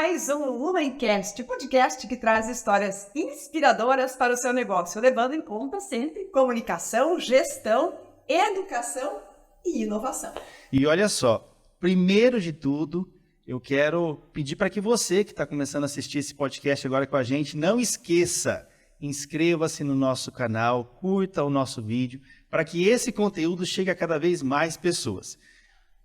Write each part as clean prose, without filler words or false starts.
mais um Lumencast, podcast que traz histórias inspiradoras para o seu negócio, levando em conta sempre comunicação, gestão, educação e inovação. E olha só, primeiro de tudo, eu quero pedir para que você que está começando a assistir esse podcast agora com a gente, não esqueça, inscreva-se no nosso canal, curta o nosso vídeo, para que esse conteúdo chegue a cada vez mais pessoas.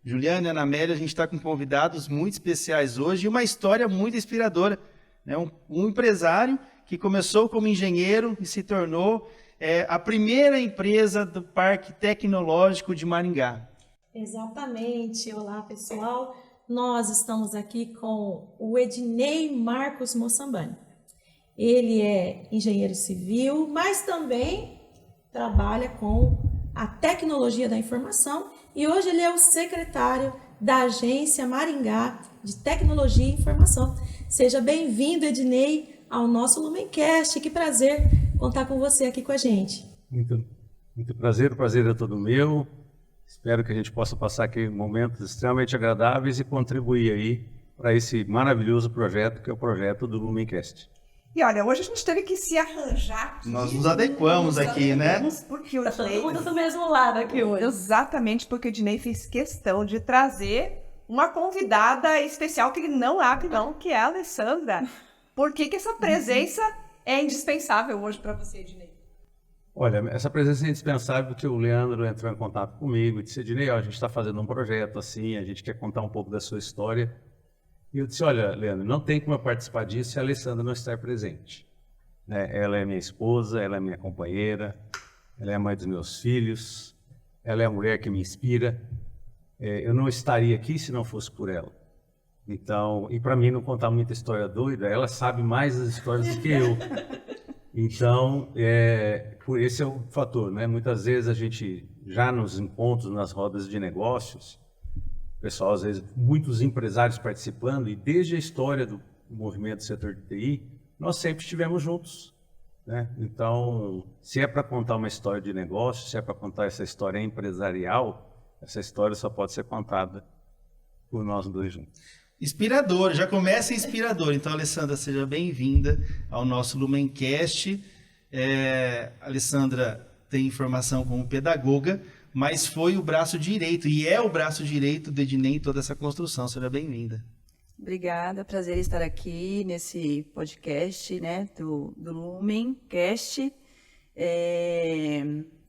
Juliana e Ana Amélia, a gente está com convidados muito especiais hoje e uma história muito inspiradora. Né? Um empresário que começou como engenheiro e se tornou a primeira empresa do Parque Tecnológico de Maringá. Exatamente. Olá, pessoal. Nós estamos aqui com o Ednei Marcos Mossambani. Ele é engenheiro civil, mas também trabalha com a tecnologia da informação e hoje ele é o secretário da Agência Maringá de Tecnologia e Informação. Seja bem-vindo, Ednei, ao nosso Lumencast. Que prazer contar com você aqui com a gente. Muito prazer, o prazer é todo meu. Espero que a gente possa passar aqui momentos extremamente agradáveis e contribuir aí para esse maravilhoso projeto que é o projeto do Lumencast. E olha, hoje a gente teve que se arranjar. Nós nos adequamos aqui, né? Porque o Tá todo mundo do mesmo lado aqui hoje. Exatamente, porque o Ednei fez questão de trazer uma convidada especial que ele não abre mão, que é a Alessandra. Por que essa presença é indispensável hoje para você, Ednei? Olha, essa presença é indispensável porque o Leandro entrou em contato comigo e disse: Ednei, a gente está fazendo um projeto assim, a gente quer contar um pouco da sua história. E eu disse: olha, Leandro, não tem como eu participar disso se a Alessandra não estar presente. Né? Ela é minha esposa, ela é minha companheira, ela é a mãe dos meus filhos, ela é a mulher que me inspira. Eu não estaria aqui se não fosse por ela. Então, e para mim não contar muita história doida, ela sabe mais as histórias do que eu. Então, esse é o fator, né? Muitas vezes a gente, já nos encontros, nas rodas de negócios, pessoal, às vezes, muitos empresários participando, e desde a história do movimento do setor de TI, nós sempre estivemos juntos. Né? Então, se é para contar uma história de negócio, se é para contar essa história empresarial, essa história só pode ser contada por nós dois juntos. Inspirador, já começa inspirador. Então, Alessandra, seja bem-vinda ao nosso Lumencast. A Alessandra tem formação como pedagoga, mas foi o braço direito, e é o braço direito do Ednei em toda essa construção. Seja bem-vinda. Obrigada, prazer estar aqui nesse podcast, né, do Lumencast.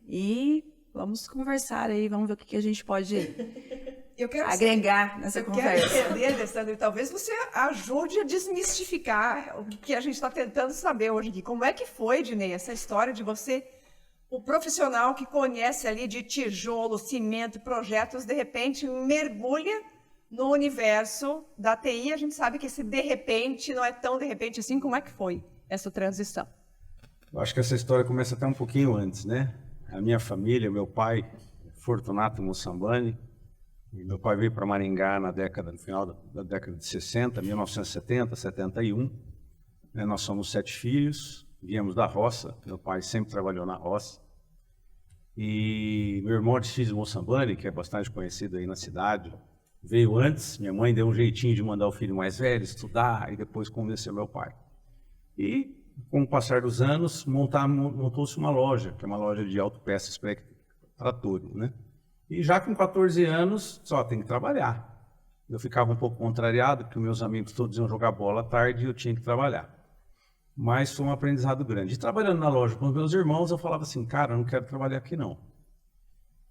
E vamos conversar aí, vamos ver o que a gente pode agregar nessa conversa. Eu quero entender, Alessandra, e talvez você ajude a desmistificar o que a gente está tentando saber hoje aqui. Como é que foi, Ednei, essa história de você, o profissional que conhece ali de tijolo, cimento, projetos, de repente mergulha no universo da TI. A gente sabe que esse de repente não é tão de repente assim. Como é que foi essa transição? Eu acho que essa história começa até um pouquinho antes, né? A minha família, meu pai, Fortunato Mossambani, e meu pai veio para Maringá no final da década de 60, 1970, 71. Né? Nós somos 7 filhos. Viemos da roça, meu pai sempre trabalhou na roça. E meu irmão Aristides Mossambani, que é bastante conhecido aí na cidade, veio antes. Minha mãe deu um jeitinho de mandar o filho mais velho estudar e depois convenceu meu pai. E, com o passar dos anos, montou-se uma loja, que é uma loja de autopeças para tratores, né? E já com 14 anos, só tem que trabalhar. Eu ficava um pouco contrariado, porque meus amigos todos iam jogar bola à tarde e eu tinha que trabalhar. Mas foi um aprendizado grande. E trabalhando na loja com os meus irmãos, eu falava assim: cara, eu não quero trabalhar aqui não.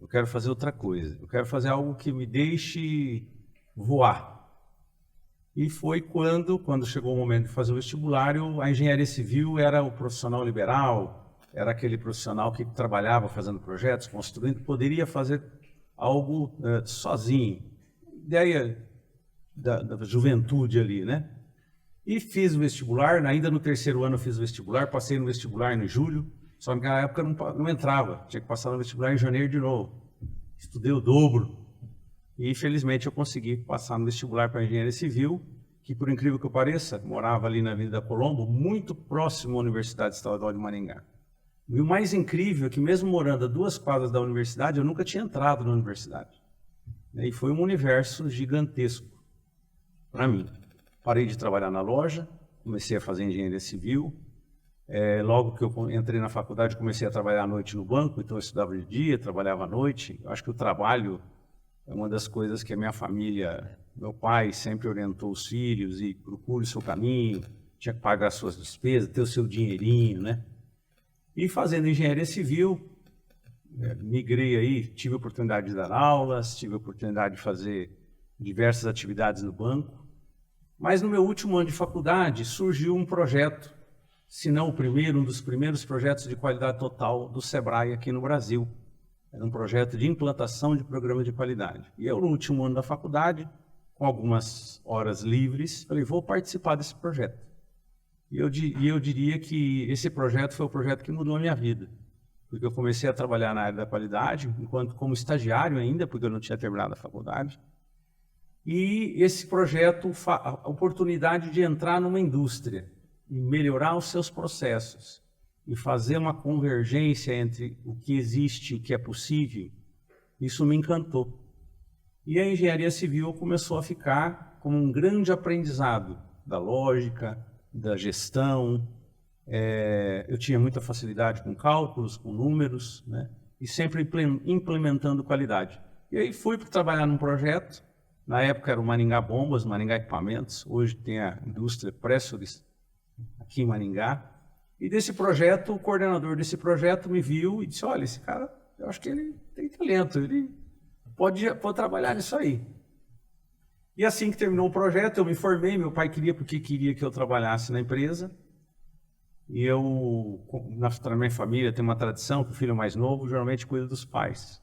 Eu quero fazer outra coisa. Eu quero fazer algo que me deixe voar. E foi quando chegou o momento de fazer o vestibular, a engenharia civil era o profissional liberal, era aquele profissional que trabalhava fazendo projetos, construindo, poderia fazer algo sozinho. Ideia da juventude ali, né? E fiz o vestibular, ainda no 3º ano eu fiz o vestibular, passei no vestibular em julho, só que naquela época não entrava, tinha que passar no vestibular em janeiro de novo. Estudei o dobro e felizmente eu consegui passar no vestibular para engenharia civil, que por incrível que pareça, morava ali na Avenida Colombo, muito próximo à Universidade Estadual de Maringá. E o mais incrível é que mesmo morando a 2 quadras da universidade, eu nunca tinha entrado na universidade. E foi um universo gigantesco para mim. parei de trabalhar na loja, comecei a fazer engenharia civil. Logo que eu entrei na faculdade, comecei a trabalhar à noite no banco, então eu estudava de dia, trabalhava à noite. Eu acho que o trabalho é uma das coisas que a minha família, meu pai sempre orientou os filhos e procure o seu caminho, tinha que pagar as suas despesas, ter o seu dinheirinho, né? E fazendo engenharia civil, migrei aí, tive a oportunidade de dar aulas, tive a oportunidade de fazer diversas atividades no banco. Mas no meu último ano de faculdade surgiu um projeto, se não o primeiro, um dos primeiros projetos de qualidade total do Sebrae aqui no Brasil. Era um projeto de implantação de programas de qualidade. E eu, no último ano da faculdade, com algumas horas livres, falei, vou participar desse projeto. E eu diria que esse projeto foi o projeto que mudou a minha vida. Porque eu comecei a trabalhar na área da qualidade, como estagiário ainda, porque eu não tinha terminado a faculdade. E esse projeto, a oportunidade de entrar numa indústria e melhorar os seus processos e fazer uma convergência entre o que existe e o que é possível, isso me encantou. E a engenharia civil começou a ficar como um grande aprendizado da lógica, da gestão. Eu tinha muita facilidade com cálculos, com números, né? E sempre implementando qualidade. E aí fui para trabalhar num projeto. Na época era o Maringá Bombas, Maringá Equipamentos. Hoje tem a indústria Pressuris aqui em Maringá. E desse projeto, o coordenador desse projeto me viu e disse, olha, esse cara, eu acho que ele tem talento, ele pode trabalhar nisso aí. E assim que terminou o projeto, eu me formei, meu pai queria porque queria que eu trabalhasse na empresa. E eu, na minha família, tem uma tradição que o filho mais novo geralmente cuida dos pais.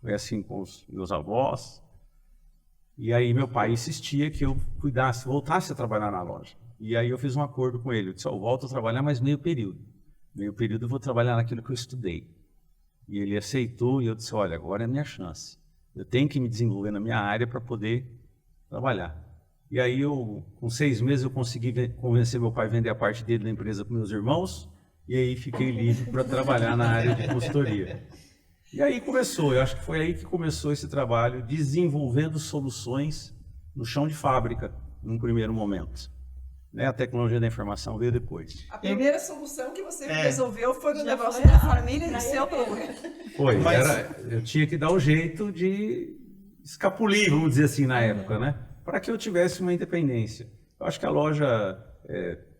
Foi assim com os meus avós. E aí meu pai insistia que eu voltasse a trabalhar na loja. E aí eu fiz um acordo com ele. Eu disse, eu volto a trabalhar, mas meio período. Meio período eu vou trabalhar naquilo que eu estudei. E ele aceitou e eu disse, olha, agora é a minha chance. Eu tenho que me desenvolver na minha área para poder trabalhar. E aí com 6 meses eu consegui convencer meu pai a vender a parte dele da empresa para meus irmãos. E aí fiquei livre para trabalhar na área de consultoria. E aí começou, eu acho que foi aí que começou esse trabalho, desenvolvendo soluções no chão de fábrica, num primeiro momento. Né? A tecnologia da informação veio depois. A primeira solução que você resolveu foi no negócio da família e seu problema. Foi, eu tinha que dar um jeito de escapulir, vamos dizer assim, na época, né? Para que eu tivesse uma independência. Eu acho que a loja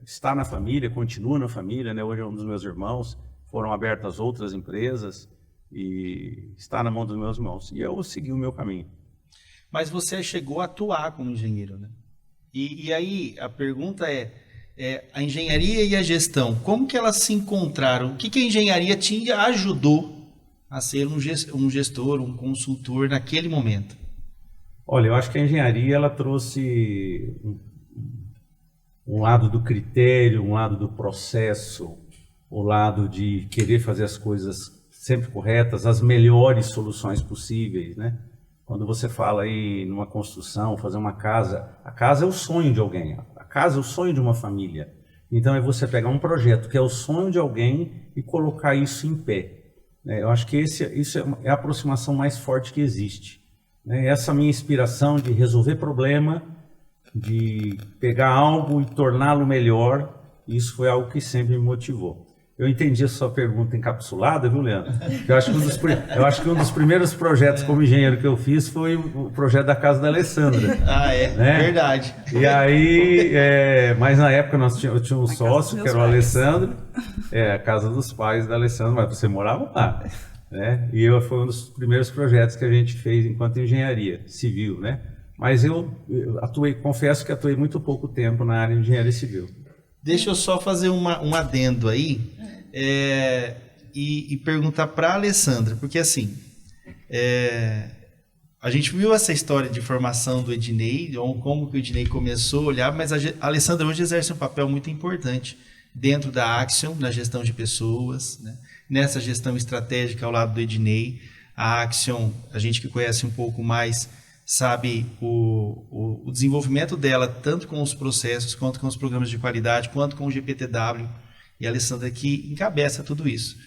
está na família, continua na família, né? Hoje é um dos meus irmãos, foram abertas outras empresas e está na mão dos meus irmãos. E eu segui o meu caminho. Mas você chegou a atuar como engenheiro, né? E aí a pergunta a engenharia e a gestão, como que elas se encontraram? O que a engenharia te ajudou a ser um gestor, um consultor naquele momento? Olha, eu acho que a engenharia ela trouxe um lado do critério, um lado do processo, o lado de querer fazer as coisas sempre corretas, as melhores soluções possíveis, né? Quando você fala aí numa construção, fazer uma casa, a casa é o sonho de alguém, a casa é o sonho de uma família. Então é você pegar um projeto que é o sonho de alguém e colocar isso em pé. Eu acho que isso é a aproximação mais forte que existe. Essa minha inspiração de resolver problema, de pegar algo e torná-lo melhor, isso foi algo que sempre me motivou. Eu entendi a sua pergunta encapsulada, viu, Leandro? Eu acho que um dos primeiros projetos como engenheiro que eu fiz foi o projeto da casa da Alessandra. Ah, né? Verdade. E aí, mas na época eu tinha um sócio, que era o Alessandro, a casa dos pais da Alessandra, mas você morava lá. Né? E foi um dos primeiros projetos que a gente fez enquanto engenharia civil, né? Mas eu confesso que atuei muito pouco tempo na área de engenharia civil. Deixa eu só fazer um adendo aí e perguntar para a Alessandra, porque assim, a gente viu essa história de formação do Ednei, como que o Ednei começou a olhar, mas a Alessandra hoje exerce um papel muito importante dentro da Axion, na gestão de pessoas, né? Nessa gestão estratégica ao lado do Ednei. A Axion, a gente que conhece um pouco mais, sabe o desenvolvimento dela, tanto com os processos, quanto com os programas de qualidade, quanto com o GPTW, e a Alessandra que encabeça tudo isso.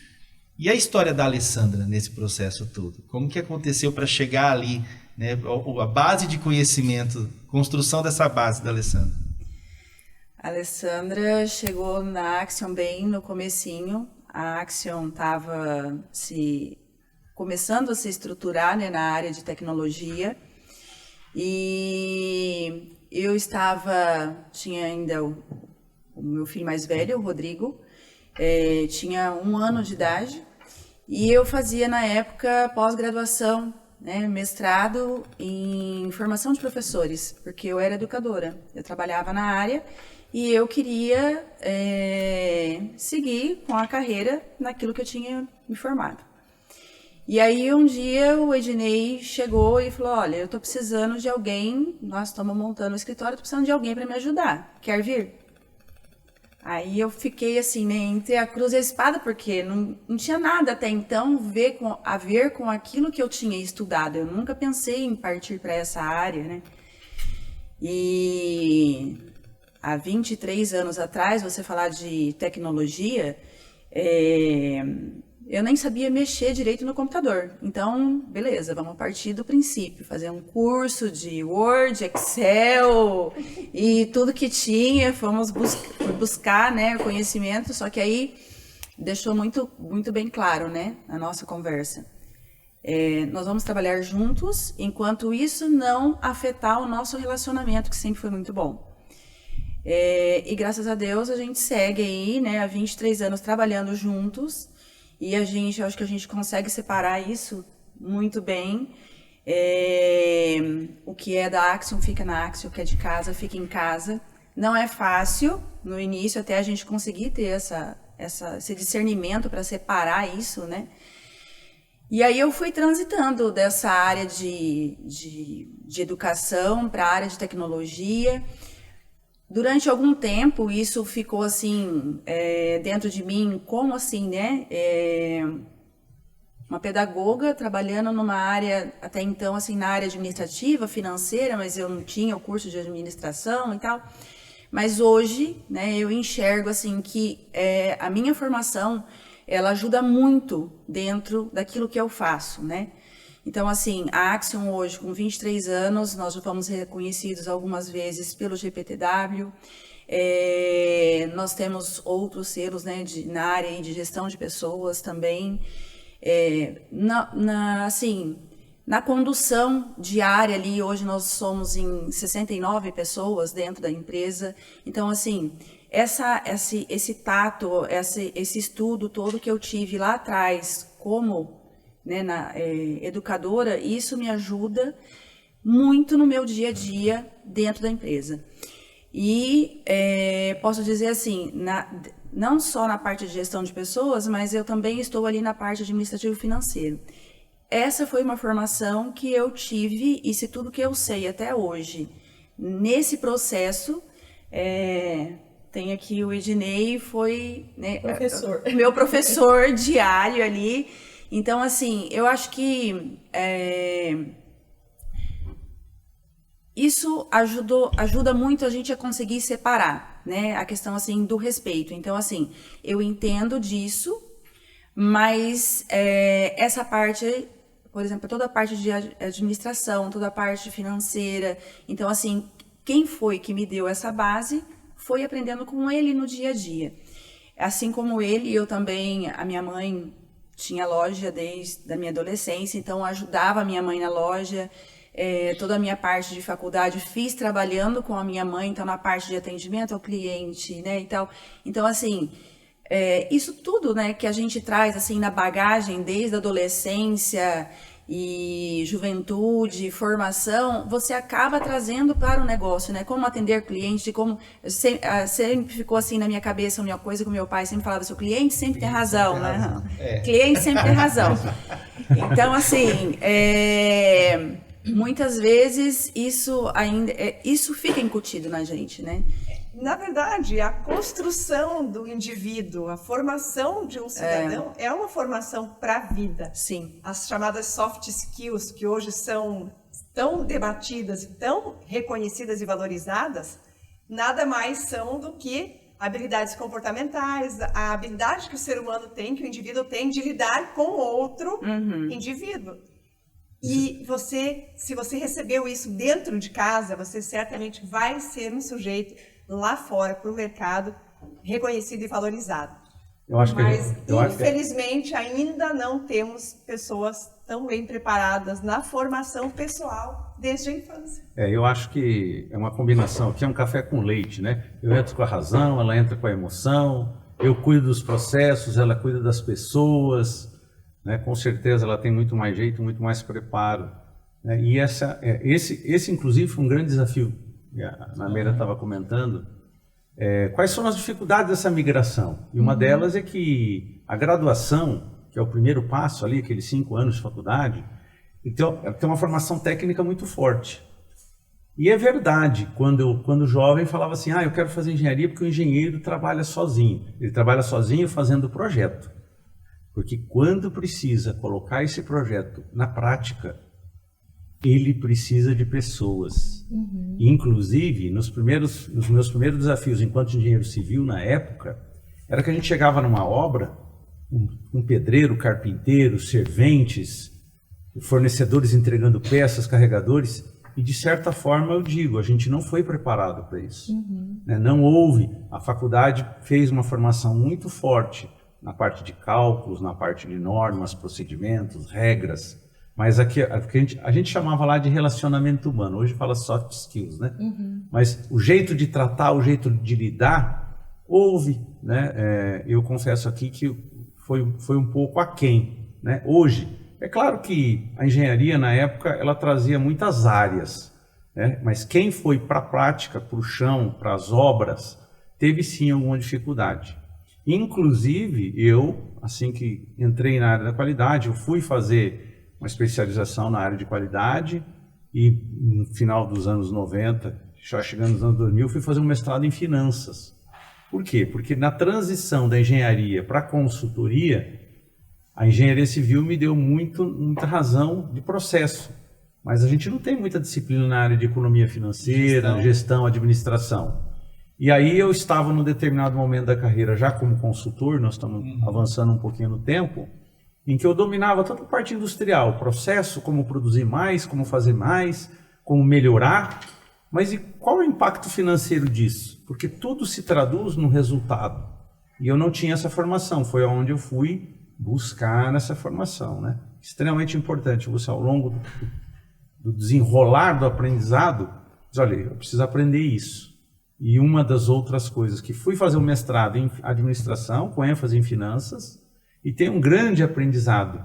E a história da Alessandra nesse processo todo? Como que aconteceu para chegar ali, né, a base de conhecimento, construção dessa base da Alessandra? A Alessandra chegou na Axion bem no comecinho. A Axion estava começando a se estruturar, né, na área de tecnologia. E eu tinha ainda o meu filho mais velho, o Rodrigo, tinha 1 ano de idade. E eu fazia, na época, pós-graduação, né, mestrado em formação de professores, porque eu era educadora. Eu trabalhava na área e eu queria seguir com a carreira naquilo que eu tinha me formado. E aí um dia o Ednei chegou e falou, olha, eu estou precisando de alguém, nós estamos montando um escritório, estou precisando de alguém para me ajudar, quer vir? Aí eu fiquei assim, né, entre a cruz e a espada, porque não tinha nada até então a ver com aquilo que eu tinha estudado, eu nunca pensei em partir para essa área, né? E há 23 anos atrás, você falar de tecnologia, eu nem sabia mexer direito no computador. Então, beleza, vamos partir do princípio, fazer um curso de Word, Excel e tudo que tinha, fomos buscar, né, conhecimento, só que aí deixou muito, muito bem claro, né, a nossa conversa. Nós vamos trabalhar juntos, enquanto isso não afetar o nosso relacionamento, que sempre foi muito bom. E graças a Deus a gente segue aí, né, há 23 anos trabalhando juntos. E eu acho que a gente consegue separar isso muito bem. O que é da Axion fica na Axion, o que é de casa fica em casa. Não é fácil no início até a gente conseguir ter esse discernimento para separar isso, né? E aí eu fui transitando dessa área de educação para a área de tecnologia. Durante algum tempo, isso ficou assim, dentro de mim, como assim, né? Uma pedagoga trabalhando numa área, até então, assim, na área administrativa, financeira, mas eu não tinha o curso de administração e tal. Mas hoje, né, eu enxergo, assim, que a minha formação, ela ajuda muito dentro daquilo que eu faço, né? Então, assim, a Axion hoje, com 23 anos, nós já fomos reconhecidos algumas vezes pelo GPTW. Nós temos outros selos, né, na área de gestão de pessoas também. Na condução diária ali, hoje nós somos em 69 pessoas dentro da empresa. Então, assim, esse tato, esse estudo todo que eu tive lá atrás como, né, educadora, isso me ajuda muito no meu dia a dia dentro da empresa. E posso dizer assim, não só na parte de gestão de pessoas, mas eu também estou ali na parte administrativo financeiro. Essa foi uma formação que eu tive, e se tudo que eu sei até hoje, nesse processo, tem aqui o Ednei, foi, né, meu professor diário ali. Então, assim, eu acho que isso ajuda muito a gente a conseguir separar, né, a questão, assim, do respeito. Então, assim, eu entendo disso, mas essa parte, por exemplo, toda a parte de administração, toda a parte financeira, então, assim, quem foi que me deu essa base foi aprendendo com ele no dia a dia. Assim como ele, eu também, a minha mãe tinha loja desde a minha adolescência, então ajudava a minha mãe na loja. Toda a minha parte de faculdade fiz trabalhando com a minha mãe, então na parte de atendimento ao cliente, né, e tal. Então, assim, isso tudo, né, que a gente traz, assim, na bagagem desde a adolescência e juventude, formação, você acaba trazendo para o negócio, né? Como atender cliente, como sempre ficou assim na minha cabeça, uma coisa que o meu pai sempre falava, seu cliente sempre tem razão, né? Cliente sempre tem razão. Então, assim, muitas vezes isso fica incutido na gente, né? Na verdade, a construção do indivíduo, a formação de um cidadão é uma formação para a vida. Sim. As chamadas soft skills, que hoje são tão debatidas e tão reconhecidas e valorizadas, nada mais são do que habilidades comportamentais, a habilidade que o ser humano tem, que o indivíduo tem de lidar com outro indivíduo. E se você recebeu isso dentro de casa, você certamente vai ser um sujeito. lá fora para o mercado reconhecido e valorizado. Eu acho que Mas, eu acho que infelizmente, ainda não temos pessoas tão bem preparadas na formação pessoal desde a infância. eu acho que é uma combinação, aqui é um café com leite, né? Eu entro com a razão, ela entra com a emoção, eu cuido dos processos, ela cuida das pessoas, né? Com certeza ela tem muito mais jeito, muito mais preparo, né? E esse inclusive foi um grande desafio, a Nameira estava comentando, quais são as dificuldades dessa migração? E uma delas é que a graduação, que é o primeiro passo ali, aqueles 5 anos de faculdade, então, tem uma formação técnica muito forte. E é verdade, quando jovem falava assim, eu quero fazer engenharia porque o engenheiro trabalha sozinho. Ele trabalha sozinho fazendo o projeto. Porque quando precisa colocar esse projeto na prática, ele precisa de pessoas. Inclusive, nos meus primeiros desafios enquanto engenheiro civil na época, era que a gente chegava numa obra, um pedreiro, carpinteiro, serventes, fornecedores entregando peças, carregadores, e de certa forma eu digo, a gente não foi preparado para isso. Né? Não houve, a faculdade fez uma formação muito forte na parte de cálculos, na parte de normas, procedimentos, regras, mas aqui, a gente chamava lá de relacionamento humano, hoje fala soft skills, né? Mas o jeito de tratar, o jeito de lidar, houve, né? Eu confesso aqui que foi um pouco aquém, né? Hoje, é claro que a engenharia na época ela trazia muitas áreas, né? Mas quem foi para a prática, para o chão, para as obras, teve sim alguma dificuldade. Inclusive eu, assim que entrei na área da qualidade, eu fui fazer uma especialização na área de qualidade e no final dos anos 90, já chegando nos anos 2000, fui fazer um mestrado em finanças. Por quê? Porque na transição da engenharia para a consultoria, a engenharia civil me deu muita razão de processo, mas a gente não tem muita disciplina na área de economia financeira, gestão, administração. E aí eu estava num determinado momento da carreira, já como consultor, nós estamos avançando um pouquinho no tempo, em que eu dominava toda a parte industrial, processo, como produzir mais, como fazer mais, como melhorar, mas e qual o impacto financeiro disso? Porque tudo se traduz no resultado. E eu não tinha essa formação, foi onde eu fui buscar nessa formação, né? Extremamente importante você, ao longo do desenrolar do aprendizado, diz, olha, eu preciso aprender isso. E uma das outras coisas que fui fazer um mestrado em administração, com ênfase em finanças, e tem um grande aprendizado,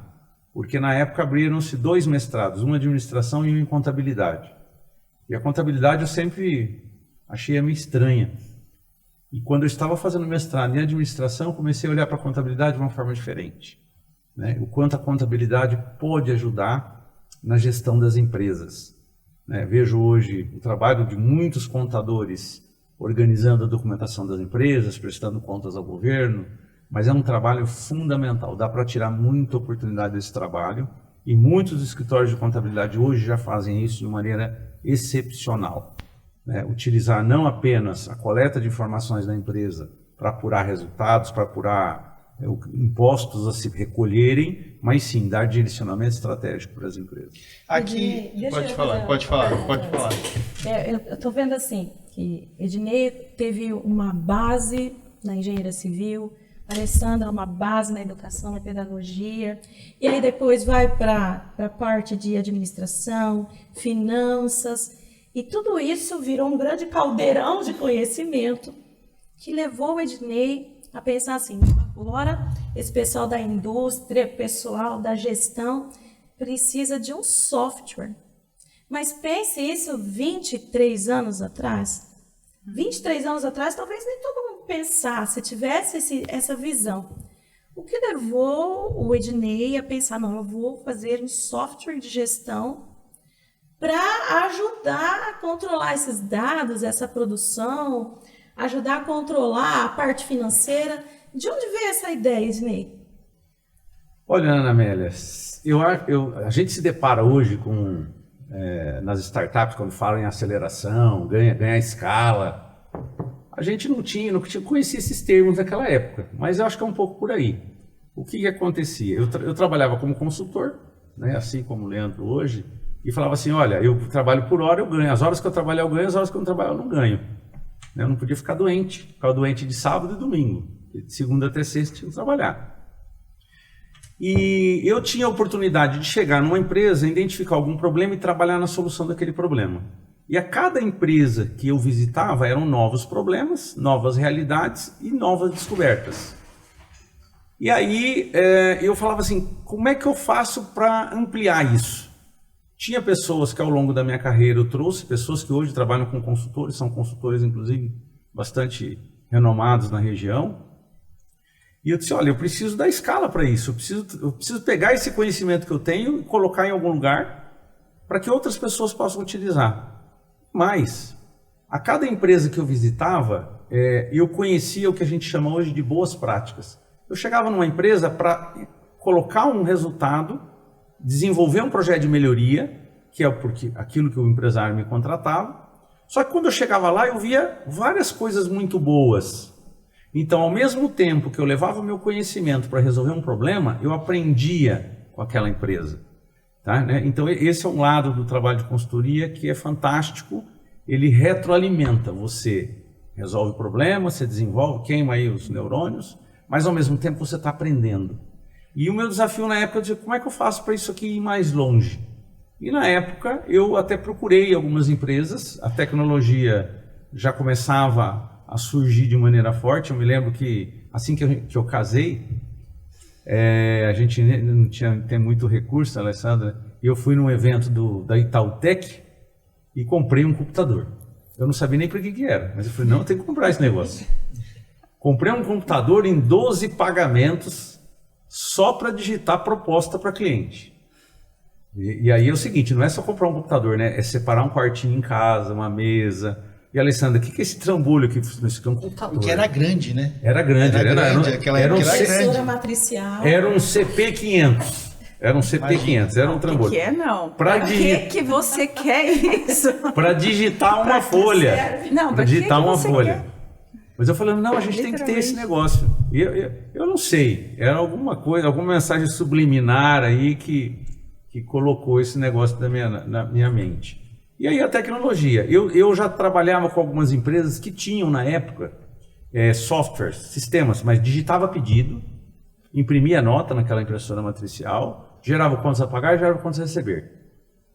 porque na época abriram-se 2 mestrados, um em administração e um em contabilidade. E a contabilidade eu sempre achei meio estranha. E quando eu estava fazendo mestrado em administração, comecei a olhar para a contabilidade de uma forma diferente, né? O quanto a contabilidade pode ajudar na gestão das empresas, né? Vejo hoje o trabalho de muitos contadores organizando a documentação das empresas, prestando contas ao governo, mas é um trabalho fundamental, dá para tirar muita oportunidade desse trabalho e muitos escritórios de contabilidade hoje já fazem isso de maneira excepcional. Né? Utilizar não apenas a coleta de informações da empresa para apurar resultados, para apurar impostos a se recolherem, mas sim dar direcionamento estratégico para as empresas. Aqui, pode falar. Eu estou vendo assim, que Ednei teve uma base na engenharia civil, a Alessandra uma base na educação, na pedagogia, e aí depois vai para a parte de administração, finanças, e tudo isso virou um grande caldeirão de conhecimento que levou o Ednei a pensar assim, agora esse pessoal da indústria, pessoal da gestão, precisa de um software. Mas pense isso 23 anos atrás. 23 anos atrás, talvez nem todo mundo pensasse, tivesse essa visão. O que levou o Ednei a pensar, não, eu vou fazer um software de gestão para ajudar a controlar esses dados, essa produção, ajudar a controlar a parte financeira. De onde veio essa ideia, Ednei? Olha, Ana Amélia, a gente se depara hoje com, nas startups, quando falam em aceleração, ganhar escala. A gente não conhecia esses termos naquela época, mas eu acho que é um pouco por aí. O que acontecia? Eu trabalhava como consultor, né, assim como o Leandro hoje, e falava assim, olha, eu trabalho por hora, eu ganho. As horas que eu trabalho eu ganho, as horas que eu não trabalho eu não ganho. né? Eu não podia ficar doente. Ficava doente de sábado e domingo. De segunda até sexta tinha que trabalhar. E eu tinha a oportunidade de chegar numa empresa, identificar algum problema e trabalhar na solução daquele problema. E a cada empresa que eu visitava eram novos problemas, novas realidades e novas descobertas. E aí eu falava assim, como é que eu faço para ampliar isso? Tinha pessoas que ao longo da minha carreira eu trouxe, pessoas que hoje trabalham com consultores, são consultores inclusive bastante renomados na região. E eu disse, olha, eu preciso dar escala para isso, eu preciso pegar esse conhecimento que eu tenho e colocar em algum lugar para que outras pessoas possam utilizar. Mas, a cada empresa que eu visitava, eu conhecia o que a gente chama hoje de boas práticas. Eu chegava numa empresa para colocar um resultado, desenvolver um projeto de melhoria, que é aquilo que o empresário me contratava. Só que quando eu chegava lá, eu via várias coisas muito boas. Então, ao mesmo tempo que eu levava o meu conhecimento para resolver um problema, eu aprendia com aquela empresa. Tá, né? Então, esse é um lado do trabalho de consultoria que é fantástico. Ele retroalimenta. Você resolve o problema, você desenvolve, queima aí os neurônios, mas ao mesmo tempo você está aprendendo. E o meu desafio na época, eu dizia, como é que eu faço para isso aqui ir mais longe? E na época, eu até procurei algumas empresas, a tecnologia já começava a surgir de maneira forte. Eu me lembro que assim que eu casei, a gente não tem muito recurso, Alessandra, e eu fui num evento da Itautec e comprei um computador. Eu não sabia nem para que era, mas eu falei, não, eu tenho que comprar esse negócio. Comprei um computador em 12 pagamentos só para digitar proposta para cliente. E aí é o seguinte, não é só comprar um computador, né? É separar um quartinho em casa, uma mesa. E, Alessandra, o que é esse trambolho aqui? Isso aqui é um computador. Porque era grande, né? Era grande. Era um impressora matricial. Era um CP500. Era um CP500, era um trambolho. Que não? Para que você quer isso? Para digitar uma folha. Não, para digitar uma folha. Mas eu falei, não, a gente tem que ter esse negócio. Eu não sei, era alguma coisa, alguma mensagem subliminar aí que colocou esse negócio na minha mente. E aí a tecnologia. Eu já trabalhava com algumas empresas que tinham na época softwares, sistemas, mas digitava pedido, imprimia nota naquela impressora matricial, gerava contas a pagar e gerava contas a receber.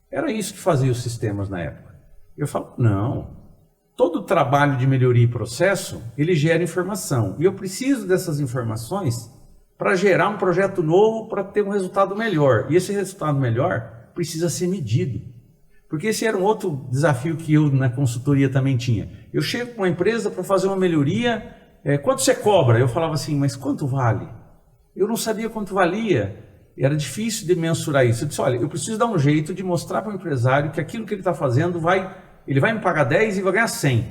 Era isso que fazia os sistemas na época. Eu falo, não, todo trabalho de melhoria e processo, ele gera informação. E eu preciso dessas informações para gerar um projeto novo, para ter um resultado melhor. E esse resultado melhor precisa ser medido. Porque esse era um outro desafio que eu na consultoria também tinha. Eu chego com uma empresa para fazer uma melhoria, quanto você cobra? Eu falava assim, mas quanto vale? Eu não sabia quanto valia, era difícil de mensurar isso. Eu disse, olha, eu preciso dar um jeito de mostrar para o empresário que aquilo que ele está fazendo, ele vai me pagar 10 e vai ganhar 100.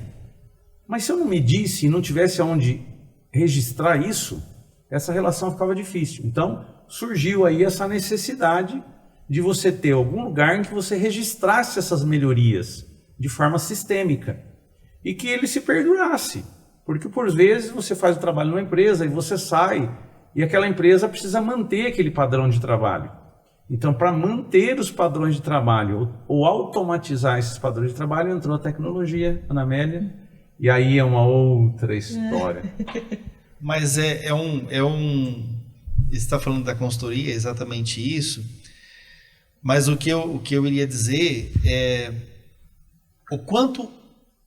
Mas se eu não medisse e não tivesse onde registrar isso, essa relação ficava difícil. Então, surgiu aí essa necessidade de você ter algum lugar em que você registrasse essas melhorias de forma sistêmica e que ele se perdurasse. Porque, por vezes, você faz o trabalho numa empresa e você sai e aquela empresa precisa manter aquele padrão de trabalho. Então, para manter os padrões de trabalho ou automatizar esses padrões de trabalho, entrou a tecnologia, Ana Amélia, e aí é uma outra história. Mas você está falando da consultoria, é exatamente isso. Mas o que eu iria dizer é o quanto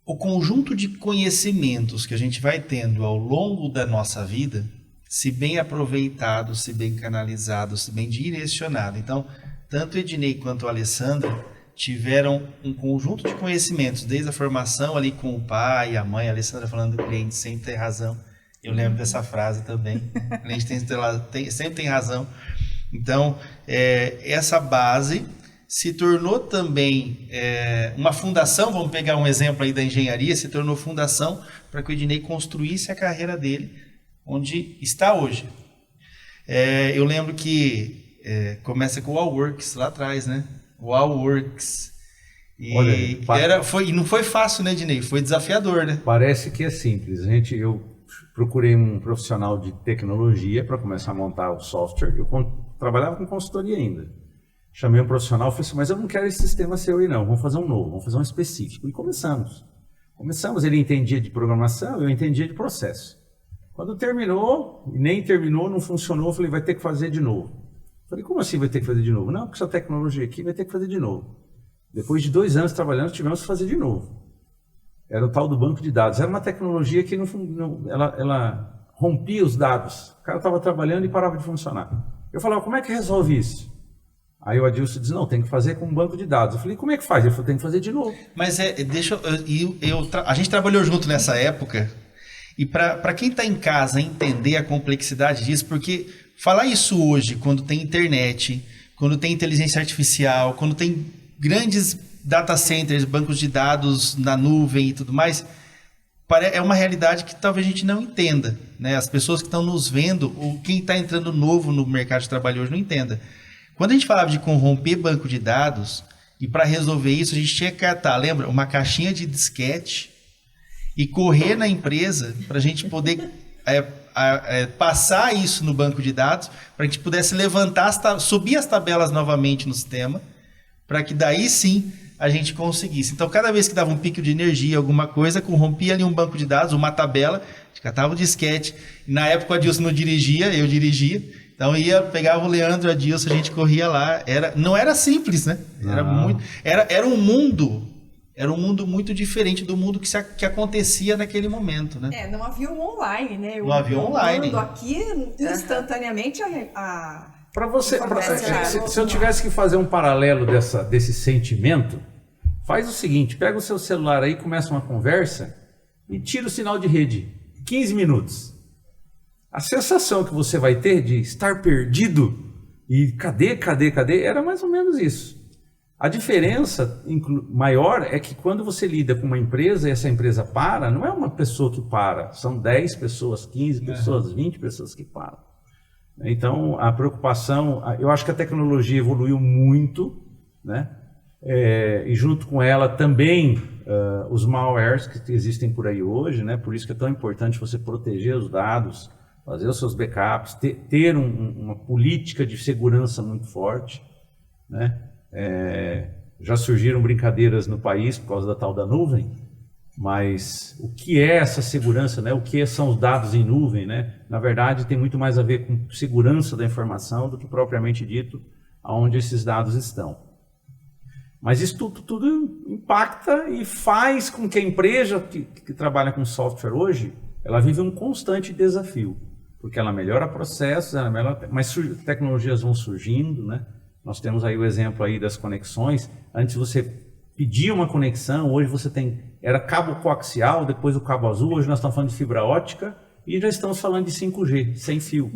o conjunto de conhecimentos que a gente vai tendo ao longo da nossa vida, se bem aproveitado, se bem canalizado, se bem direcionado. Então, tanto o Ednei quanto o Alessandro tiveram um conjunto de conhecimentos, desde a formação ali com o pai, a mãe, a Alessandra falando do cliente sempre tem razão. Eu lembro dessa frase também, o cliente sempre tem razão. Então, essa base se tornou também uma fundação, vamos pegar um exemplo aí da engenharia, se tornou fundação para que o Ednei construísse a carreira dele, onde está hoje. Eu lembro que começa com o Allworks lá atrás, né? O Allworks. E olha, e não foi fácil, né, Ednei? Foi desafiador, né? Parece que é simples. Eu procurei um profissional de tecnologia para começar a montar o software. Eu trabalhava com consultoria ainda. Chamei um profissional e falei assim, mas eu não quero esse sistema seu aí não, vamos fazer um novo, vamos fazer um específico. E começamos Começamos, ele entendia de programação, eu entendia de processo. Quando terminou, nem terminou, não funcionou, eu falei, vai ter que fazer de novo. Eu falei, como assim vai ter que fazer de novo? Não, porque essa tecnologia aqui vai ter que fazer de novo. Depois de 2 anos trabalhando, tivemos que fazer de novo. Era o tal do banco de dados. Era uma tecnologia que ela rompia os dados. O cara estava trabalhando e parava de funcionar. Eu falava, como é que resolve isso? Aí o Adilson disse, não, tem que fazer com um banco de dados. Eu falei, como é que faz? Ele falou, tem que fazer de novo. Mas a gente trabalhou junto nessa época, e para quem está em casa entender a complexidade disso, porque falar isso hoje, quando tem internet, quando tem inteligência artificial, quando tem grandes data centers, bancos de dados na nuvem e tudo mais, é uma realidade que talvez a gente não entenda, né? As pessoas que estão nos vendo, ou quem está entrando novo no mercado de trabalho hoje não entenda. Quando a gente falava de corromper banco de dados, e para resolver isso a gente tinha que catar, lembra? Uma caixinha de disquete e correr na empresa para a gente poder passar isso no banco de dados, para que a gente pudesse subir as tabelas novamente no sistema, para que daí sim a gente conseguisse. Então, cada vez que dava um pico de energia, alguma coisa, corrompia ali um banco de dados, uma tabela, a gente catava o disquete. Na época o Adilson não dirigia, eu dirigia. Então pegava o Leandro e o Adilson, a gente corria lá. Não era simples, né? Era um mundo muito diferente do mundo que acontecia naquele momento, né? Não havia o online, né? Não havia online. Aqui, instantaneamente, Para você, se eu tivesse que fazer um paralelo desse sentimento, faz o seguinte, pega o seu celular aí, começa uma conversa e tira o sinal de rede. 15 minutos. A sensação que você vai ter de estar perdido e cadê, era mais ou menos isso. A diferença maior é que quando você lida com uma empresa e essa empresa para, não é uma pessoa que para, são 10 pessoas, 15 pessoas, 20 pessoas que param. Então, a preocupação, eu acho que a tecnologia evoluiu muito, né? E junto com ela também os malwares que existem por aí hoje, né? Por isso que é tão importante você proteger os dados, fazer os seus backups, ter uma política de segurança muito forte, né? Já surgiram brincadeiras no país por causa da tal da nuvem, mas o que é essa segurança, né? O que são os dados em nuvem, né? Na verdade, tem muito mais a ver com segurança da informação do que propriamente dito aonde esses dados estão. Mas isso tudo impacta e faz com que a empresa que trabalha com software hoje, ela vive um constante desafio, porque ela melhora processos, mas tecnologias vão surgindo, né? Nós temos aí o exemplo aí das conexões. Antes você pedia uma conexão, hoje você era cabo coaxial, depois o cabo azul, hoje nós estamos falando de fibra ótica e já estamos falando de 5G, sem fio,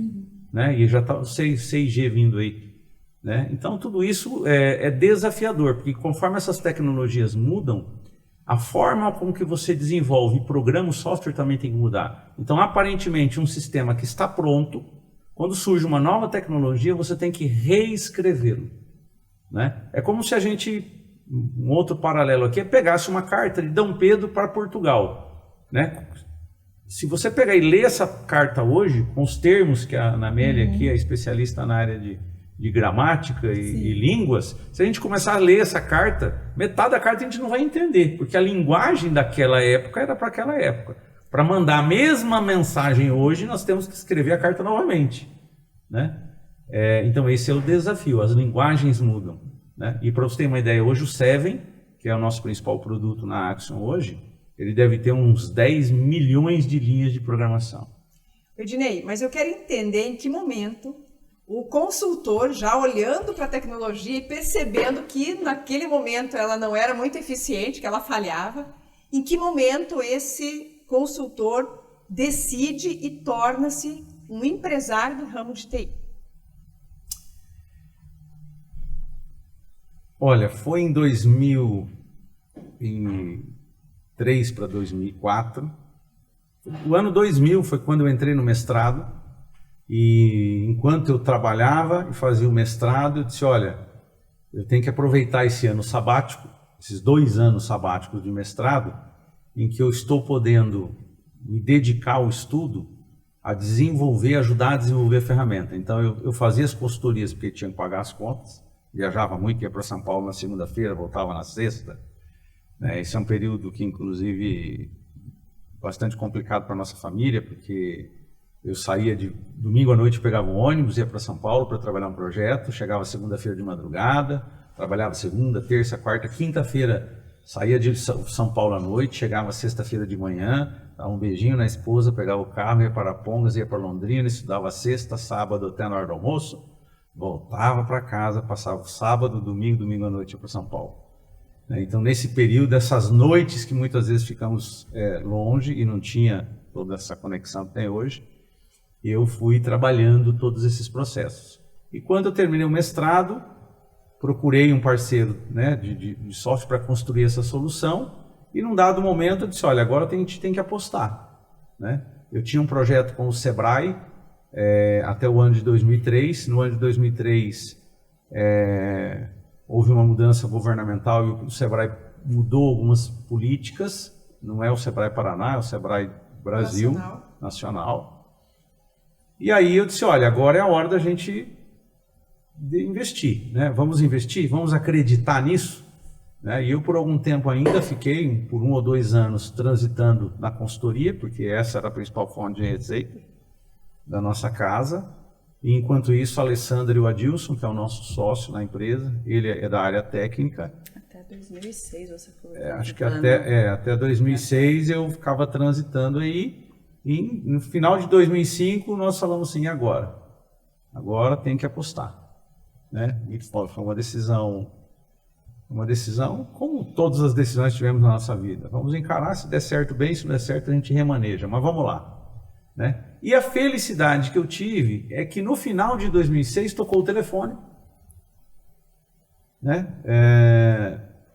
né? E já está o 6G vindo aí, né? Então tudo isso é desafiador, porque conforme essas tecnologias mudam, a forma como que você desenvolve e programa o software também tem que mudar. Então aparentemente um sistema que está pronto, quando surge uma nova tecnologia, você tem que reescrevê-lo, né? É como se um outro paralelo aqui, pegasse uma carta de D. Pedro para Portugal, né? Se você pegar e ler essa carta hoje, com os termos que a Ana Amélia aqui é especialista na área de gramática e línguas, se a gente começar a ler essa carta, metade da carta a gente não vai entender, porque a linguagem daquela época era para aquela época. Para mandar a mesma mensagem hoje, nós temos que escrever a carta novamente, né? Então esse é o desafio, as linguagens mudam, né? E para você ter uma ideia, hoje o Seven, que é o nosso principal produto na Axiom hoje, ele deve ter uns 10 milhões de linhas de programação. Ednei, mas eu quero entender em que momento o consultor, já olhando para a tecnologia e percebendo que naquele momento ela não era muito eficiente, que ela falhava, em que momento esse consultor decide e torna-se um empresário do ramo de TI? Olha, foi em 2003 para 2004. O ano 2000 foi quando eu entrei no mestrado e enquanto eu trabalhava e fazia o mestrado, eu disse, olha, eu tenho que aproveitar esse ano sabático, esses 2 anos sabáticos de mestrado, em que eu estou podendo me dedicar ao estudo, a ajudar a desenvolver a ferramenta. Então eu fazia as consultorias porque tinha que pagar as contas, viajava muito, ia para São Paulo na segunda-feira, voltava na sexta, né? Esse é um período que, inclusive, bastante complicado para nossa família, porque eu saía de domingo à noite, pegava um ônibus, ia para São Paulo para trabalhar um projeto, chegava segunda-feira de madrugada, trabalhava segunda, terça, quarta, quinta-feira, saía de São Paulo à noite, chegava sexta-feira de manhã, dava um beijinho na esposa, pegava o carro, ia para Pongas, ia para Londrina, estudava sexta, sábado até na hora do almoço, voltava para casa, passava o sábado, domingo à noite ia para São Paulo. Então, nesse período, essas noites que muitas vezes ficamos longe e não tinha toda essa conexão que tem hoje, eu fui trabalhando todos esses processos. E quando eu terminei o mestrado, procurei um parceiro, né, de software para construir essa solução, e num dado momento eu disse, olha, agora a gente tem que apostar, né? Eu tinha um projeto com o Sebrae até o ano de 2003. No ano de 2003, houve uma mudança governamental e o Sebrae mudou algumas políticas. Não é o Sebrae Paraná, é o Sebrae Brasil, nacional. E aí eu disse, olha, agora é a hora da gente investir, né? Vamos investir, vamos acreditar nisso, né? E eu por algum tempo ainda fiquei, por 1 ou 2 anos, transitando na consultoria, porque essa era a principal fonte de receita da nossa casa. E enquanto isso, a Alessandra e o Adilson, que é o nosso sócio na empresa, ele é da área técnica. Até 2006 você foi. Acho que até 2006 eu ficava transitando aí. E no final de 2005 nós falamos assim, agora tem que apostar, né? E foi uma decisão como todas as decisões que tivemos na nossa vida. Vamos encarar, se der certo bem, se não der certo a gente remaneja, mas vamos lá, né? E a felicidade que eu tive é que no final de 2006 tocou o telefone, né?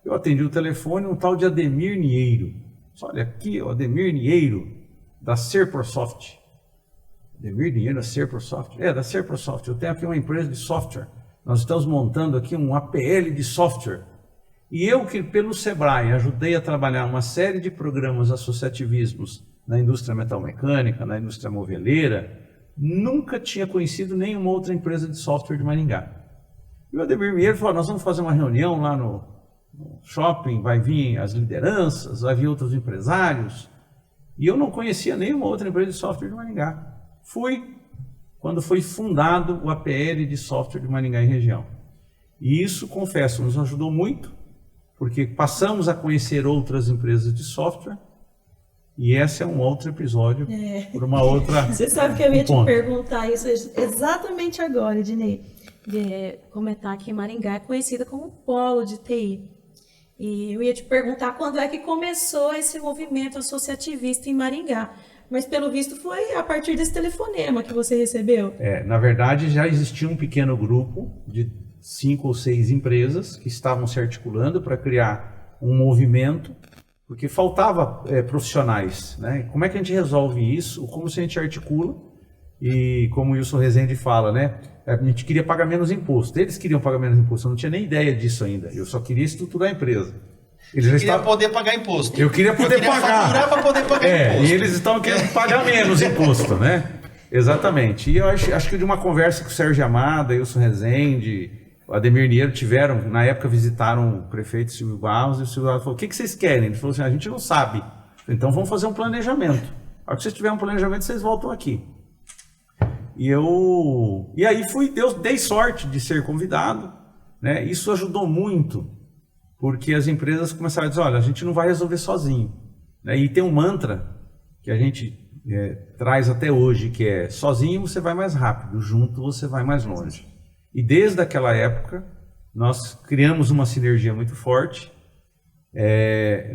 Eu atendi o telefone, um tal de Ademir Nieiro. Olha aqui, o Ademir Nieiro, da Serprosoft. Ademir Nieiro da Serprosoft? Da Serprosoft. Eu tenho aqui uma empresa de software. Nós estamos montando aqui um APL de software. E eu que pelo Sebrae ajudei a trabalhar uma série de programas associativismos na indústria metalmecânica, na indústria moveleira, nunca tinha conhecido nenhuma outra empresa de software de Maringá. E o Ademir Nieiro falou, nós vamos fazer uma reunião lá no shopping, vai vir as lideranças, vai vir outros empresários. E eu não conhecia nenhuma outra empresa de software de Maringá. Fui quando foi fundado o APL de software de Maringá e região. E isso, confesso, nos ajudou muito, porque passamos a conhecer outras empresas de software, e esse é um outro episódio, por uma outra... Você sabe que eu ia te perguntar isso exatamente agora, Ednei. Comentar que Maringá é conhecida como polo de TI. E eu ia te perguntar quando é que começou esse movimento associativista em Maringá. Mas, pelo visto, foi a partir desse telefonema que você recebeu. Na verdade, já existia um pequeno grupo de 5 ou 6 empresas que estavam se articulando para criar um movimento, porque faltava profissionais, né? Como é que a gente resolve isso? Como se a gente articula? E como o Wilson Rezende fala, né? A gente queria pagar menos imposto. Eles queriam pagar menos imposto. Eu não tinha nem ideia disso ainda. Eu só queria estruturar a empresa. Eles queriam poder pagar imposto. Eu queria poder pagar. Faturar para poder pagar imposto. E eles estavam querendo pagar menos imposto, né? Exatamente. E eu acho que de uma conversa com o Sérgio Amada, Wilson Rezende, o Ademir Nieiro tiveram, na época visitaram o prefeito Silvio Barros, e o Silvio Barros falou, o que vocês querem? Ele falou assim, a gente não sabe. Então vamos fazer um planejamento. A hora que vocês tiverem um planejamento, vocês voltam aqui. E aí dei sorte de ser convidado, né? Isso ajudou muito, porque as empresas começaram a dizer, olha, a gente não vai resolver sozinho, né? E tem um mantra que a gente traz até hoje, que é, sozinho você vai mais rápido, junto você vai mais longe. E desde aquela época, nós criamos uma sinergia muito forte.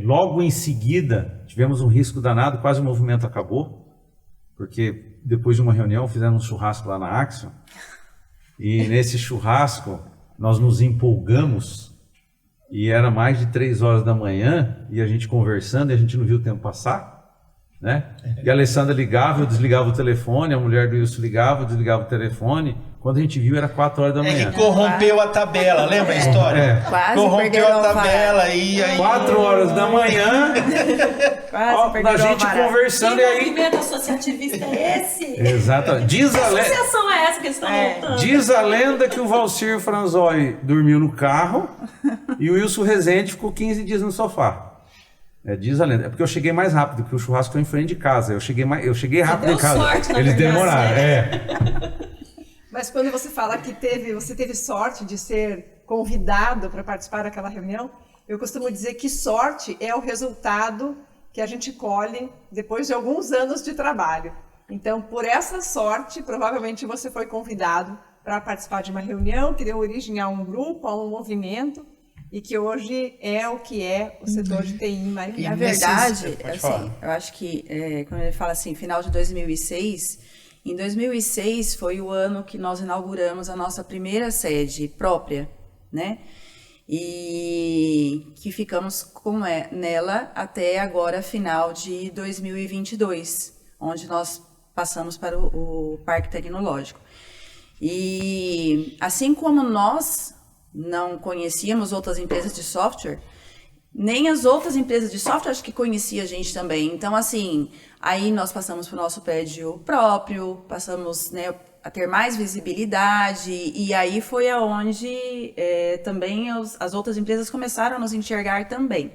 Logo em seguida, tivemos um risco danado, quase o movimento acabou, porque depois de uma reunião fizemos um churrasco lá na Axion, e nesse churrasco nós nos empolgamos, e era mais de 3 horas da manhã, e a gente conversando, e a gente não viu o tempo passar, né? E a Alessandra ligava, eu desligava o telefone, a mulher do Wilson ligava, eu desligava o telefone. Quando a gente viu, era 4 horas da manhã. Que corrompeu a tabela, lembra a história? Quase corrompeu a tabela e aí... 4 horas da manhã, a gente conversando Que e aí... movimento associativista é esse? Exato. Que associação é essa que eles estão montando? Diz a lenda que o Valcir Franzói dormiu no carro e o Wilson Rezende ficou 15 dias no sofá. Diz a lenda. É porque eu cheguei mais rápido, porque o churrasco foi em frente de casa. Eu cheguei rápido deu em casa. sorte, na Eles verdade. demoraram. Mas quando você fala que você teve sorte de ser convidado para participar daquela reunião, eu costumo dizer que sorte é o resultado que a gente colhe depois de alguns anos de trabalho. Então, por essa sorte, provavelmente você foi convidado para participar de uma reunião que deu origem a um grupo, a um movimento, e que hoje é o que é o setor de TI em Maringá. Na nesses- verdade, Pode assim, falar. eu acho que quando ele fala assim, final de 2006, em 2006 foi o ano que nós inauguramos a nossa primeira sede própria, né? E que ficamos nela até agora, final de 2022, onde nós passamos para o Parque Tecnológico. E assim como nós não conhecíamos outras empresas de software, nem as outras empresas de software acho que conhecia a gente também. Então, assim, aí nós passamos para o nosso prédio próprio, passamos, né, a ter mais visibilidade, e aí foi aonde também as outras empresas começaram a nos enxergar também.